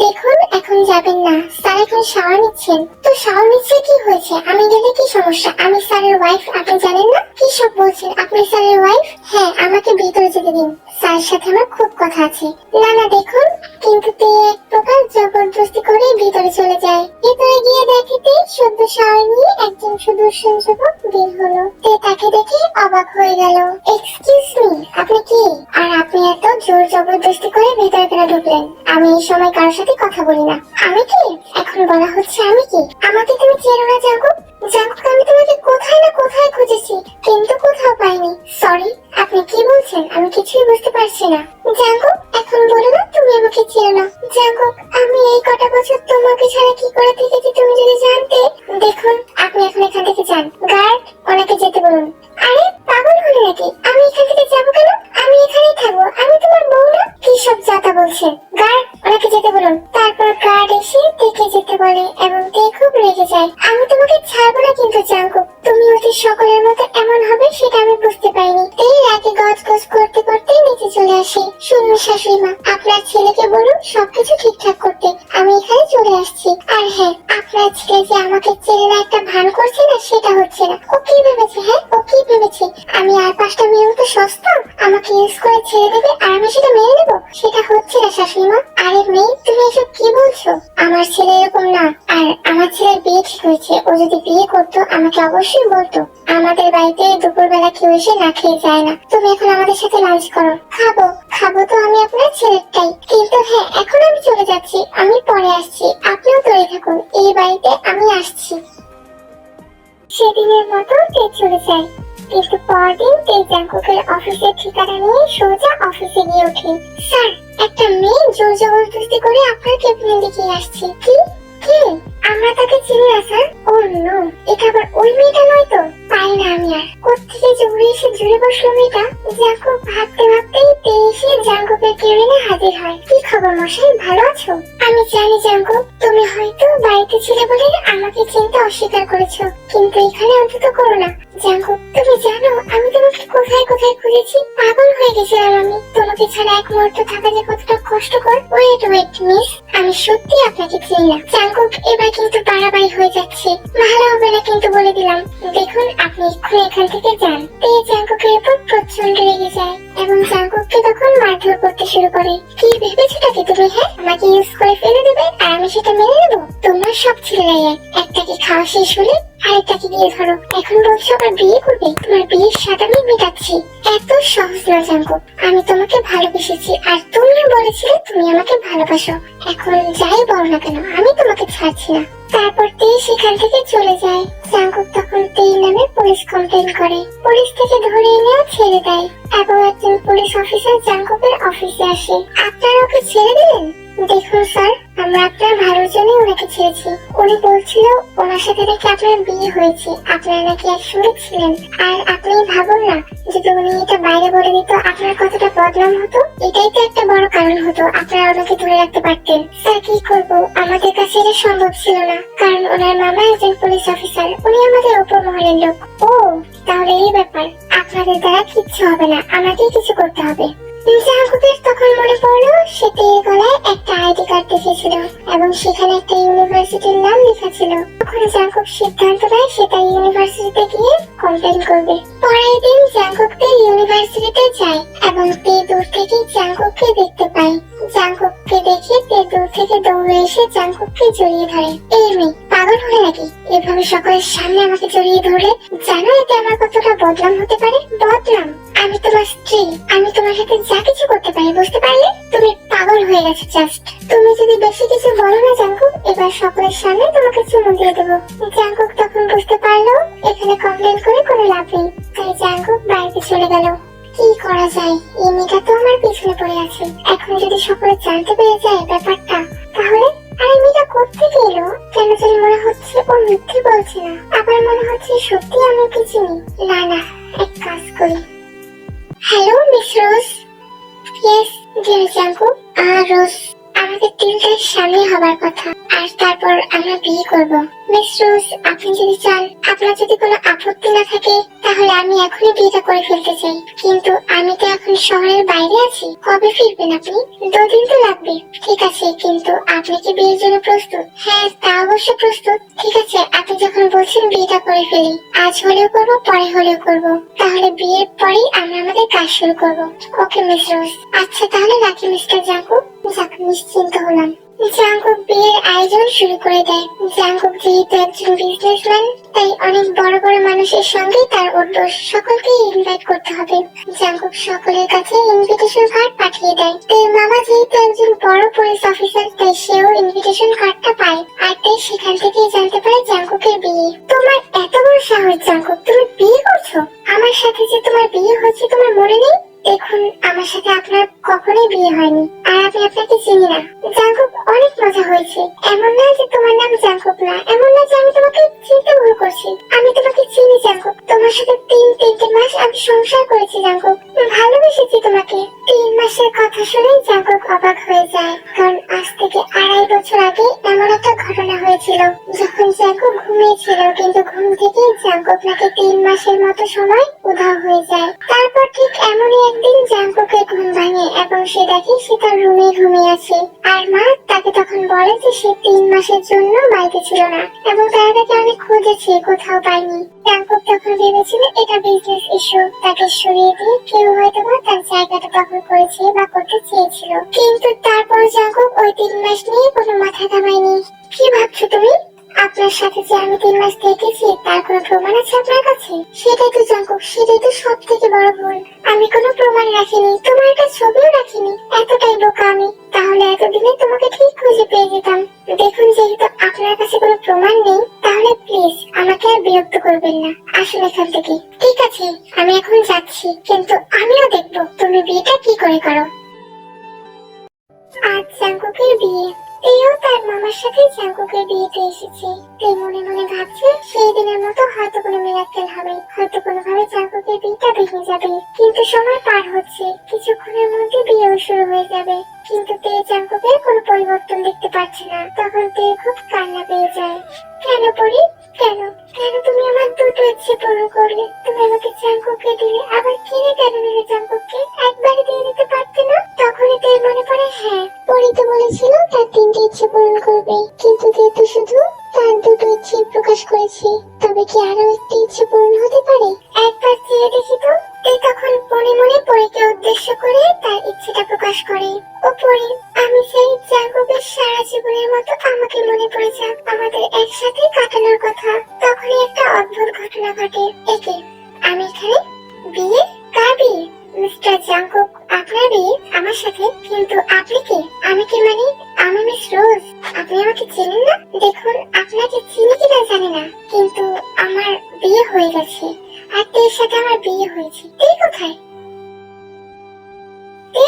দেখুন এখন যাবেন না, স্যার এখন শাওয়ার নিচ্ছেন। তো শাওয়ার নিচ্ছে কি হয়েছে? আমি গেলে কি সমস্যা? আমি স্যারের ওয়াইফ, আপনি জানেন না? কি সব বলছেন? আপনি স্যারের ওয়াইফ? হ্যাঁ, আমাকে ভিতরে যেতে দিন, স্যারের সাথে আমার খুব কথা আছে। না না দেখুন, কিন্তু তে এক প্রকার জবরদস্তি করে ভিতরে চলে যায়। ভিতরে গিয়ে দেখে সদ্য শাওয়ার নিয়ে একজন সুদর্শন যুবক বের হলো। তে তাকে দেখে অবাক হয়ে গেল। এক্সকিউজ মি, আপনি কি? আর আপনি এত জোর জবরদস্তি করে ভিতরে কেন ঢুকলেন? আমি এই সময় কারোর সাথে কথা বলি না। আমি কি? এখন বলা হচ্ছে আমি কি? আমাকে তুমি চেনো না জাঙ্কুক? জাঙ্কুক আমি তোমাকে কোথায় না কোথায় খুঁজেছি, কিন্তু কোথাও পাইনি। সরি, আপনি কি বলছেন? আমি কিছুই বুঝতে পারছি না। জাঙ্কুক এখন বলো না তুমি আমাকে চেনো না। জাঙ্কুক আমি এই কটা বছর তোমাকে ছাড়া কি করে থেকেছি তুমি যদি জানতে। দেখুন আপনি এখন এখান থেকে যান। গার্ড ওনাকে যেতে বলুন। আরে পাগল হলে নাকি? আমি এখান থেকে যাবো কেন? আমি এখানেই থাকবো, আমি তোমার বউ না? কি সব যাতা বলছেন? গার্ড ওনাকে যেতে বলুন। তারপর গার্ড এসে দেখে যেতে বলে এবং তে খুব রেগে যায়। আমি তোমাকে ছাড়বো না কিন্তু জাঙ্কুক, তুমি অতি সকলের মতো এমন হবে সেটা আমি বুঝতে পারিনি। এই রাগে গজগজ করতে করতে নিচে চলে আসে। শুনুন শাশুড়ি মা, আপনার ছেলেকে বলুন সবকিছু ঠিকঠাক করতে, আমি এখানে চলে আসছি। আর হ্যাঁ, আপনার ছেলে যে আমাকে চেনে না একটা ভান করছে না, সেটা হচ্ছে না। ও কি ভেবেছে? হ্যাঁ ও কি ভেবেছে আমি আর 5টা মেয়ের মতো সস্তা? আমাকে ইউজ করে ছেড়ে দেবে আর আমি সেটা মেনে নেবো? সেটা হচ্ছে না শাশুড়ি মা। আরে মেয়ে তুমি এসব কি বলছো? আমার ছেলে এরকম না। আর আমার ছেলের বিয়ে ঠিক হয়েছে, ও যদি বিয়ে করতো আমাকে অবশ্যই বলতো। আমাদের বাড়িতে দুপুরবেলা কেউ এসে না খেয়ে যায় না। তুমি এখন আমাদের সাথে লাঞ্চ করো। খাবো খাবো তো আমি আপনার ছেলেরটাই, কিন্তু হ্যাঁ এখন আমি চলে যাচ্ছি, আমি পরে আসছি। আপনিও তৈরি থাকুন, এই বাড়িতে আমি আসছি। সেদিনের মতো তে চলে যায়, কিন্তু পরদিন তে জাঙ্কুকের অফিসের ঠিকানা নিয়ে সোজা অফিসে গিয়ে ওঠে। স্যার, একটা মেয়ে জোর জবরদস্তি করে আপনার কেবিনের দিকে আসছে। কি? কে? আমরা তাকে চিনি না স্যার। ও নো, এটা আবার ওই মেয়েটা নয় তো? পাই না আমি আর। কোত্থেকে জুড়ে এসে জুড়ে বসলো মেয়েটা। জাঙ্কুক ভাবতে ভাবতেই তে এসে জাঙ্কুকের কেবিনে হাজির হয়। কি খবর মশাই, ভালো আছো? আমি জানি জাঙ্কুক, তুমি হয়তো বাড়িতে ছিলে বলে আমাকে চিনতে অস্বীকার করেছো, কিন্তু এখানে অন্তত করো না। জাঙ্কুক তুমি জানো আমি তোমাকে কোথায় কোথায় খুঁজেছি? পাগল হয়ে গেছিলাম আমি। তোমাকে ছাড়া এক মুহূর্ত থাকা যে কতটা কষ্টকর। ওয়েট মিস, আমি সত্যি আপনাকে চিনি না। জাঙ্কুক এবার কিন্তু বাড়াবাড়ি হয়ে যাচ্ছে, ভালো হবে না কিন্তু বলে দিলাম। দেখুন আপনি এক্ষুনি এখান থেকে যান। তে জাঙ্কুকের উপর প্রচন্ড রেগে যায় এবং জাঙ্কুককে তখন মারধর করতে শুরু করে। কি ভেবেছোটাকে তুমি? হ্যাঁ আমাকে ইউজ করে ফেলে দেবে আর আমি সেটা মেনে নেবো? তোমরা সব ছেলেরাই একটাকে খাওয়া শেষ হলে আরেকটাকে বিয়ে ধরো। এখন বলছো আবার বিয়ে করবে? তোমার বিয়ের স্বাদ আমি মেটাচ্ছি। এত সহজ না জাঙ্কুক, আমি তোমাকে ভালোবেসেছি আর তুমি বলেছিলে তুমি আমাকে ভালোবাসো। এখন যাই বলো না কেন আমি তোমাকে ছাড়ছি না। তারপর তে সেখান থেকে চলে যায়। জাঙ্কুক তখন তেই নামে পুলিশ কমপ্লেন করে। পুলিশ থেকে ধরে এনেও ছেড়ে দেয় এবং একজন পুলিশ অফিসার জাঙ্কুকের অফিসে আসে। আপনারা ওকে ছেড়ে দিলেন? দেখুন স্যার, আমরা আপনার ভালোর জন্য ওনাকে ছেড়েছি। উনি বলছিল ওনার সাথে নাকি আপনার বিয়ে হয়েছে, আপনারা নাকি একসঙ্গে ছিলেন। আর আপনি ভাবুন না, যদি উনি এটা বাইরে বলে দিত আপনার কতটা বদনাম হতো। এটাই তো একটা বড় কারণ হতো আপনারা ওনাকে ধরে রাখতে পারতেন। স্যার কি করবো, আমাদের কাছে এটা সম্ভব ছিল না, কারণ ওনার মামা একজন পুলিশ অফিসার, উনি আমাদের উপর মহলের লোক। ও তাহলে এই ব্যাপার, আপনাদের দ্বারা কিচ্ছু হবে না, আমাকেই কিছু করতে হবে। জাঙ্কুকের তখন মনে পড়লো সে তের গলায় একটা আইডি কার্ড দেখেছিল এবং সেখানে একটা ইউনিভার্সিটির নাম লেখা ছিল। তখন জাঙ্কুক সিদ্ধান্ত নেয় সে তার ইউনিভার্সিটিতে গিয়ে কমপ্লেন করবে। পরের দিন জাঙ্কুক তে ইউনিভার্সিটিতে যায় এবং তে দূর থেকে জাঙ্কুককে দেখতে পায়। জাঙ্কুককে দেখে তে দূর থেকে দৌড়ে এসে জাঙ্কুককে জড়িয়ে ধরে। এই মেয়ে পাগল হলে নাকি, এভাবে সকলের সামনে আমাকে জড়িয়ে ধরলে? জানো এতে আমার কতটা বদনাম হতে পারে? বদনাম? আমি তোমার স্ত্রী, আমি তোমার সাথে যা কিছু করতে পারি, বুঝতে পারলে? তুমি পাগল হয়ে গেছো জাস্ট। তুমি যদি বেশি কিছু বলো না জাঙ্কুক, এবার সকলের সামনে তোমাকে চুমু দিয়ে দেবো। জাঙ্কুক তখন বুঝতে পারলো এখানে কমপ্লেন করে কোনো লাভ নেই, তাই জাঙ্কুক বাড়িতে চলে গেল। কি করা যায়, এই মেয়েটা তো আমার পিছনে পড়ে আছে। এখন যদি সকলে জানতে পেরে যায় ব্যাপারটা, তাহলে? আর এই মেয়েটা কোত্থেকে এলো? কেন জানি মনে হচ্ছে ও মিথ্যে বলছে না, আবার মনে হচ্ছে সত্যি আমি ওকে চিনি। না না, এক কাজ করি। Hello miss Rose. Yes dear Jungkook. Rose, আমাদের 3 তারিখ সামনে হবার কথা, আর তারপর আমরা বিয়ে করব। মিস রোজ, আপনি যদি চান, আপনার যদি কোনো আপত্তি না থাকে, তাহলে আমি এখনই বিয়েটা করে ফেলতে চাই। কিন্তু আমি তো এখন শহরের বাইরে আছি, কবে ফিরবেন আপনি? 2 দিন তো লাগবে। ঠিক আছে, কিন্তু আপনি কি বিয়ের জন্য প্রস্তুত? হ্যাঁ, তা অবশ্য প্রস্তুত। ঠিক আছে, আপনি যখন বলছেন বিয়েটা করে ফেলি, আজ হলেও করবো, পরে হলেও করবো। তাহলে বিয়ের পরেই আমরা আমাদের কাজ শুরু করবো। ওকে মিস রোজ। আচ্ছা তাহলে রাখি মিস্টার জাঙ্কুক। যাক, নিশ্চিন্ত হলাম। জাঙ্কুক বিয়ের আয়োজন শুরু করে দেয়। জাঙ্কুক যেহেতু একজন বিজনেসম্যান, তাই অনেক বড় বড় মানুষের সঙ্গে তার উদ্দেশ্য সকলকে ইনভাইট করতে হবে। জাঙ্কুক সকলের কাছে ইনভিটেশন কার্ড পাঠিয়ে দেয়। তার মামা যেহেতু একজন বড় পুলিশ অফিসার, তাই সেও ইনভিটেশন কার্ডটা পায়। আর তাই সেখান থেকেই জানতে পারে জাঙ্কুকের বিয়ে। তোমার এত বড় সাহস জাঙ্কুক, তুমি বিয়ে করছো? আমার সাথে যে তোমার বিয়ে হচ্ছে তোমার মনে নেই? দেখুন, আমার সাথে আপনার কখনোই বিয়ে হয়নি, আর আমি আপনাকে চিনি না। জাঙ্কুক, অনেক মজা হয়েছে। এমন না যে তোমার নাম জাঙ্কুক না, এমন না যে আমি তোমাকে চিনতে ভুল করছি। আমি তোমাকে চিনি জাঙ্কুক, তোমার সাথে 3 মাস আমি সংসার করেছি জাঙ্কুক, ভালোবেসেছি তোমাকে। 3 মাসের কথা শুনে জাঙ্কুক অবাক হয়ে যায়, কারণ আজ থেকে 2.5 বছর আগে এমন একটা ঘটনা হয়েছিল যখন জাঙ্কুক ঘুমিয়েছিল, কিন্তু ঘুম থেকে জাঙ্কুক নাকি 3 মাসের মতো সময় উধাও হয়ে যায়। তারপর ঠিক এমনই একদিন জাঙ্কুকের ঘুম ভাঙে এবং সে দেখে সে তার রুমে ঘুমিয়ে আছে। আর মা তাকে তখন বলে যে সে 3 মাসের জন্য বাড়িতে ছিল না এবং তারা তাকে অনেক খুঁজেছে, কোথাও পায়নি। জাঙ্কুক তখন ভেবেছিল এটা বিজনেস ইস্যু, তাকে সরিয়ে দিয়ে কেউ হয়তো তার জায়গাটা দখল করেছে বা করতে চেয়েছিল। কিন্তু তারপর জাঙ্কুক ওই 3 মাস নিয়ে কোনো মাথা ঘামায়নি। কি ভাবছো তুমি? আপনার সাথে যে আমি 3 মাস থেকেছি তার কোনো প্রমাণ আছে আপনার কাছে? সেটাই তো জাঙ্কুক, সেটাই তো সব থেকে বড় ভুল। আমি কোনো প্রমাণ রাখিনি, তোমার একটা ছবিও রাখিনি। এতটাই বোকা আমি, তাহলে এতদিনে তোমাকে ঠিক খুঁজে পেয়ে যেতাম। দেখুন, যেহেতু আপনার কাছে কোনো প্রমাণ নেই, তাহলে প্লিজ আমাকে আর বিরক্ত করবেন না, আসুন এখান থেকে। ঠিক আছে, আমি এখন যাচ্ছি, কিন্তু আমিও দেখবো তুমি বিয়েটা কি করে করো। আজ জাঙ্কুকের বিয়ে। তেও তার মামার সাথে জাঙ্কুকের বিয়েতে এসেছে। তে মনে মনে ভাবছে সেই দিনের মতো হয়তো কোনো মিরাক্কেল হবে, হয়তো কোনোভাবে জাঙ্কুকের বিয়েটা ভেঙে যাবে। কিন্তু সময় পার হচ্ছে, কিছুক্ষণের মধ্যে বিয়েও শুরু হয়ে যাবে। কিন্তু তে জাঙ্কুকের কোনো পরিবর্তন দেখতে পাচ্ছে না। তখন তে খুব কান্না পেয়ে যায়। কেন পরি, কেন কেন তুমি আমার দুটো ইচ্ছে পূরণ করলে? তুমি আমাকে জাঙ্কুককে দিলে, আবার কিনে কেন নিলে জাঙ্কুককে? একবারে দিয়ে দিতে পারতে না? তখনই তে মনে পড়ে, হ্যাঁ পরি তো বলেছিল তার 3টে ইচ্ছে পূরণ করবে, কিন্তু তে তো শুধু তার দুটো ইচ্ছে প্রকাশ করেছে। তবে কি আরো একটি ইচ্ছে পূরণ হতে পারে? একবার চেয়ে দেখি তো। তে তখন মনে মনে পরীকে উদ্দেশ্য করে তার ইচ্ছেটা প্রকাশ করে। ও পরি, আমি চাই জাঙ্কুকের সারা জীবনের মতো আমাকে মনে পড়ে যাক, আমাদের একসাথে কাটানোর কথা। তখনই একটা অদ্ভুত ঘটনা ঘটে। একে আমি এখানে বিয়ে? কার বিয়ে? মিস্টার জাঙ্কুক, আপনার বিয়ে আমার সাথে? কিন্তু আপনি কে? আমি কি মানে আমি মিস রোজ। আপনি আমাকে চেনেন না? দেখুন, আপনাকে চিনি কিনা জানি না, কিন্তু আমার বিয়ে হয়ে গেছে, আর তের সাথে আমার বিয়ে হয়েছে। তে কোথায়? তে,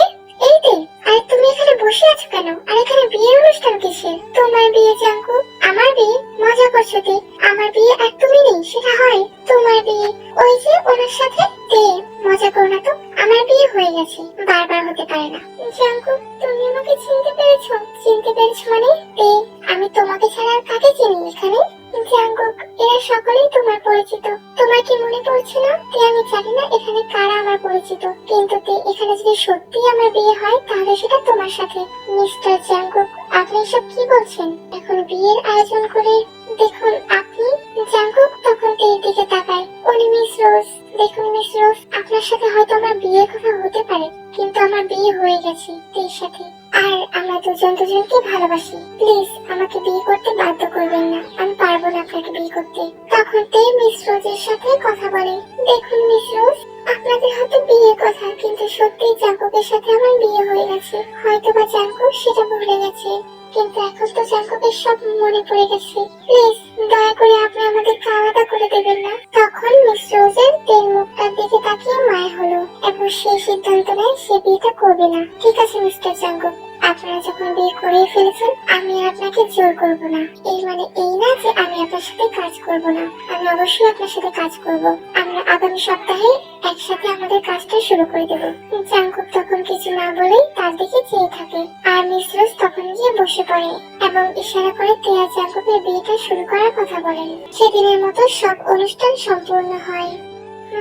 এই তে, আরে তুমি এখানে বসে আছো কেন? আর এখানে বিয়ের অনুষ্ঠান কিসের? তোমার বিয়ে জাঙ্কুক? আমার বিয়ে? মজা মজা করছো তে? আমার বিয়ে আর তুমি নেই সেটা হয়? তোমার বিয়ে ওই যে ওনার সাথে। তে মজা করো না তো, আমার বিয়ে হয়ে গেছে, বারবার হতে পারে না। জাঙ্কুক তুমি আমাকে চিনতে পেরেছো? চিনতে পেরেছো মানে? তে আমি তোমাকে ছাড়া আর কাকে চিনি এখানে? জাঙ্কুক এরা সকলেই তোমার পরিচিত, তোমার কি মনে পড়ছে না? তে আমি জানি না এখানে কারা আমার পরিচিত, কিন্তু তে এখানে যদি সত্যি আমার বিয়ে হয় তাহলে সেটা তোমার সাথে। মিস্টার জাঙ্কুক আপনি এসব কি বলছেন? এখন বিয়ের আয়োজন করে দেখুন আপনি। জাঙ্কুক তখন তের দিকে তাকায়। উনি মিস রোজ। দেখুন মিস রোজ, আপনার সাথে হয়তো আমার বিয়ের কথা হতে পারে, কিন্তু আমার বিয়ে হয়ে গেছে তের সাথে, আর আমরা দুজন দুজনকে ভালোবাসি। প্লিজ আমাকে বিয়ে করতে বাধ্য করবেন না, আমি পারবো না আপনাকে বিয়ে করতে। তখন তে মিস রোজের সাথে কথা বলে। দেখুন মিস রোজ, আপনাদের হয়তো বিয়ের কথা, কিন্তু সত্যি জাঙ্কুকের সাথে আমার বিয়ে হয়ে গেছে। হয়তো বা জাঙ্কুক সেটা ভুলে গেছে, কিন্তু এখন তো জাঙ্কুকের সব মনে পড়ে গেছে। প্লিজ দয়া করে আপনি আমাদের আলাদা করে দেবেন না। তখন মিস রোজের তেল মুখটার দিকে তাকিয়ে মায়া হলো এবং সে সিদ্ধান্ত নেয় সে বিয়েটা করবে না। ঠিক আছে মিস্টার জাঙ্কুক, আপনারা যখন বিয়ে করেই ফেলেছেন আমি আপনাকে জোর করব না। এই মানে এই না যে আমি আপনার সাথে কাজ করব না, আমি অবশ্যই আপনার সাথে কাজ করব। আমরা আগামী সপ্তাহে একসাথে আমাদের কাজটা শুরু করে দেব। জাঙ্কুক তখন কিছু না বলেই তার দিকে চেয়ে থাকে, আর মিস রোজ তখন গিয়ে বসে পড়ে এবং ইশারা করে তিয়া জাঙ্কুকের বিয়েটা শুরু করার কথা বলেন। সেদিনের মতো সব অনুষ্ঠান সম্পূর্ণ হয়।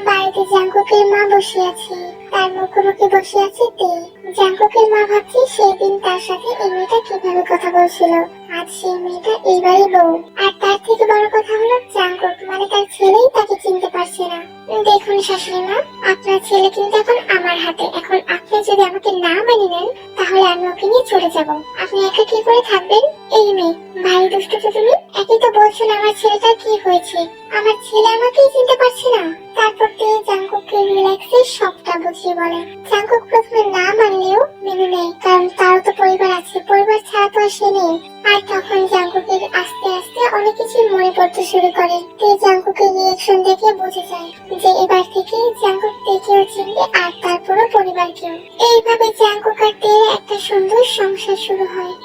বাড়িতে জাঙ্কুকের মা বসে আছে, তার মুখোমুখি বসে আছে তে। জাঙ্কুকের মা ভাবছে সেই দিন তার সাথে এই মেয়েটা কিভাবে কথা বলছিল, আজ সেই মেয়েটা এইবারই বউ। আর তার থেকে বড় কথা হলো জাঙ্কুক মানে তার ছেলেই তাকে চিনতে পারছে না। দেখুন শাশুড়ি মা, আপনার ছেলে কিন্তু এখন আমার হাতে। এখন আপনি যদি আমাকে না মেনে নেন তাহলে আমি ওকে নিয়ে চলে যাব। আপনি একা কি করে থাকবেন? এই মেয়ে ভারী দুষ্ট তো তুমি। একই তো বলছো না আমার ছেলেটার কি হয়েছে, আমার ছেলে আমাকেই চিনতে পারছে না। তারপর তে জাঙ্কুককে রিল্যাক্সে সবটা বুঝিয়ে বলে। জাঙ্কুক প্রথমে না মানলেও মেনে নেয়, কারণ তারও তো পরিবার আছে, পরিবার ছাড়া তো আর সে নেই। আর তখন জাঙ্কুকের আস্তে আস্তে অনেক কিছু মনে পড়তে শুরু করে। তে জাঙ্কুকের রিয়েকশন দেখে বুঝে যায় যে এবার থেকে জাঙ্কুক তেকেও চিনবে আর তার পুরো পরিবারকেও। এইভাবে জাঙ্কুক আর তের একটা সুন্দর সংসার শুরু হয়।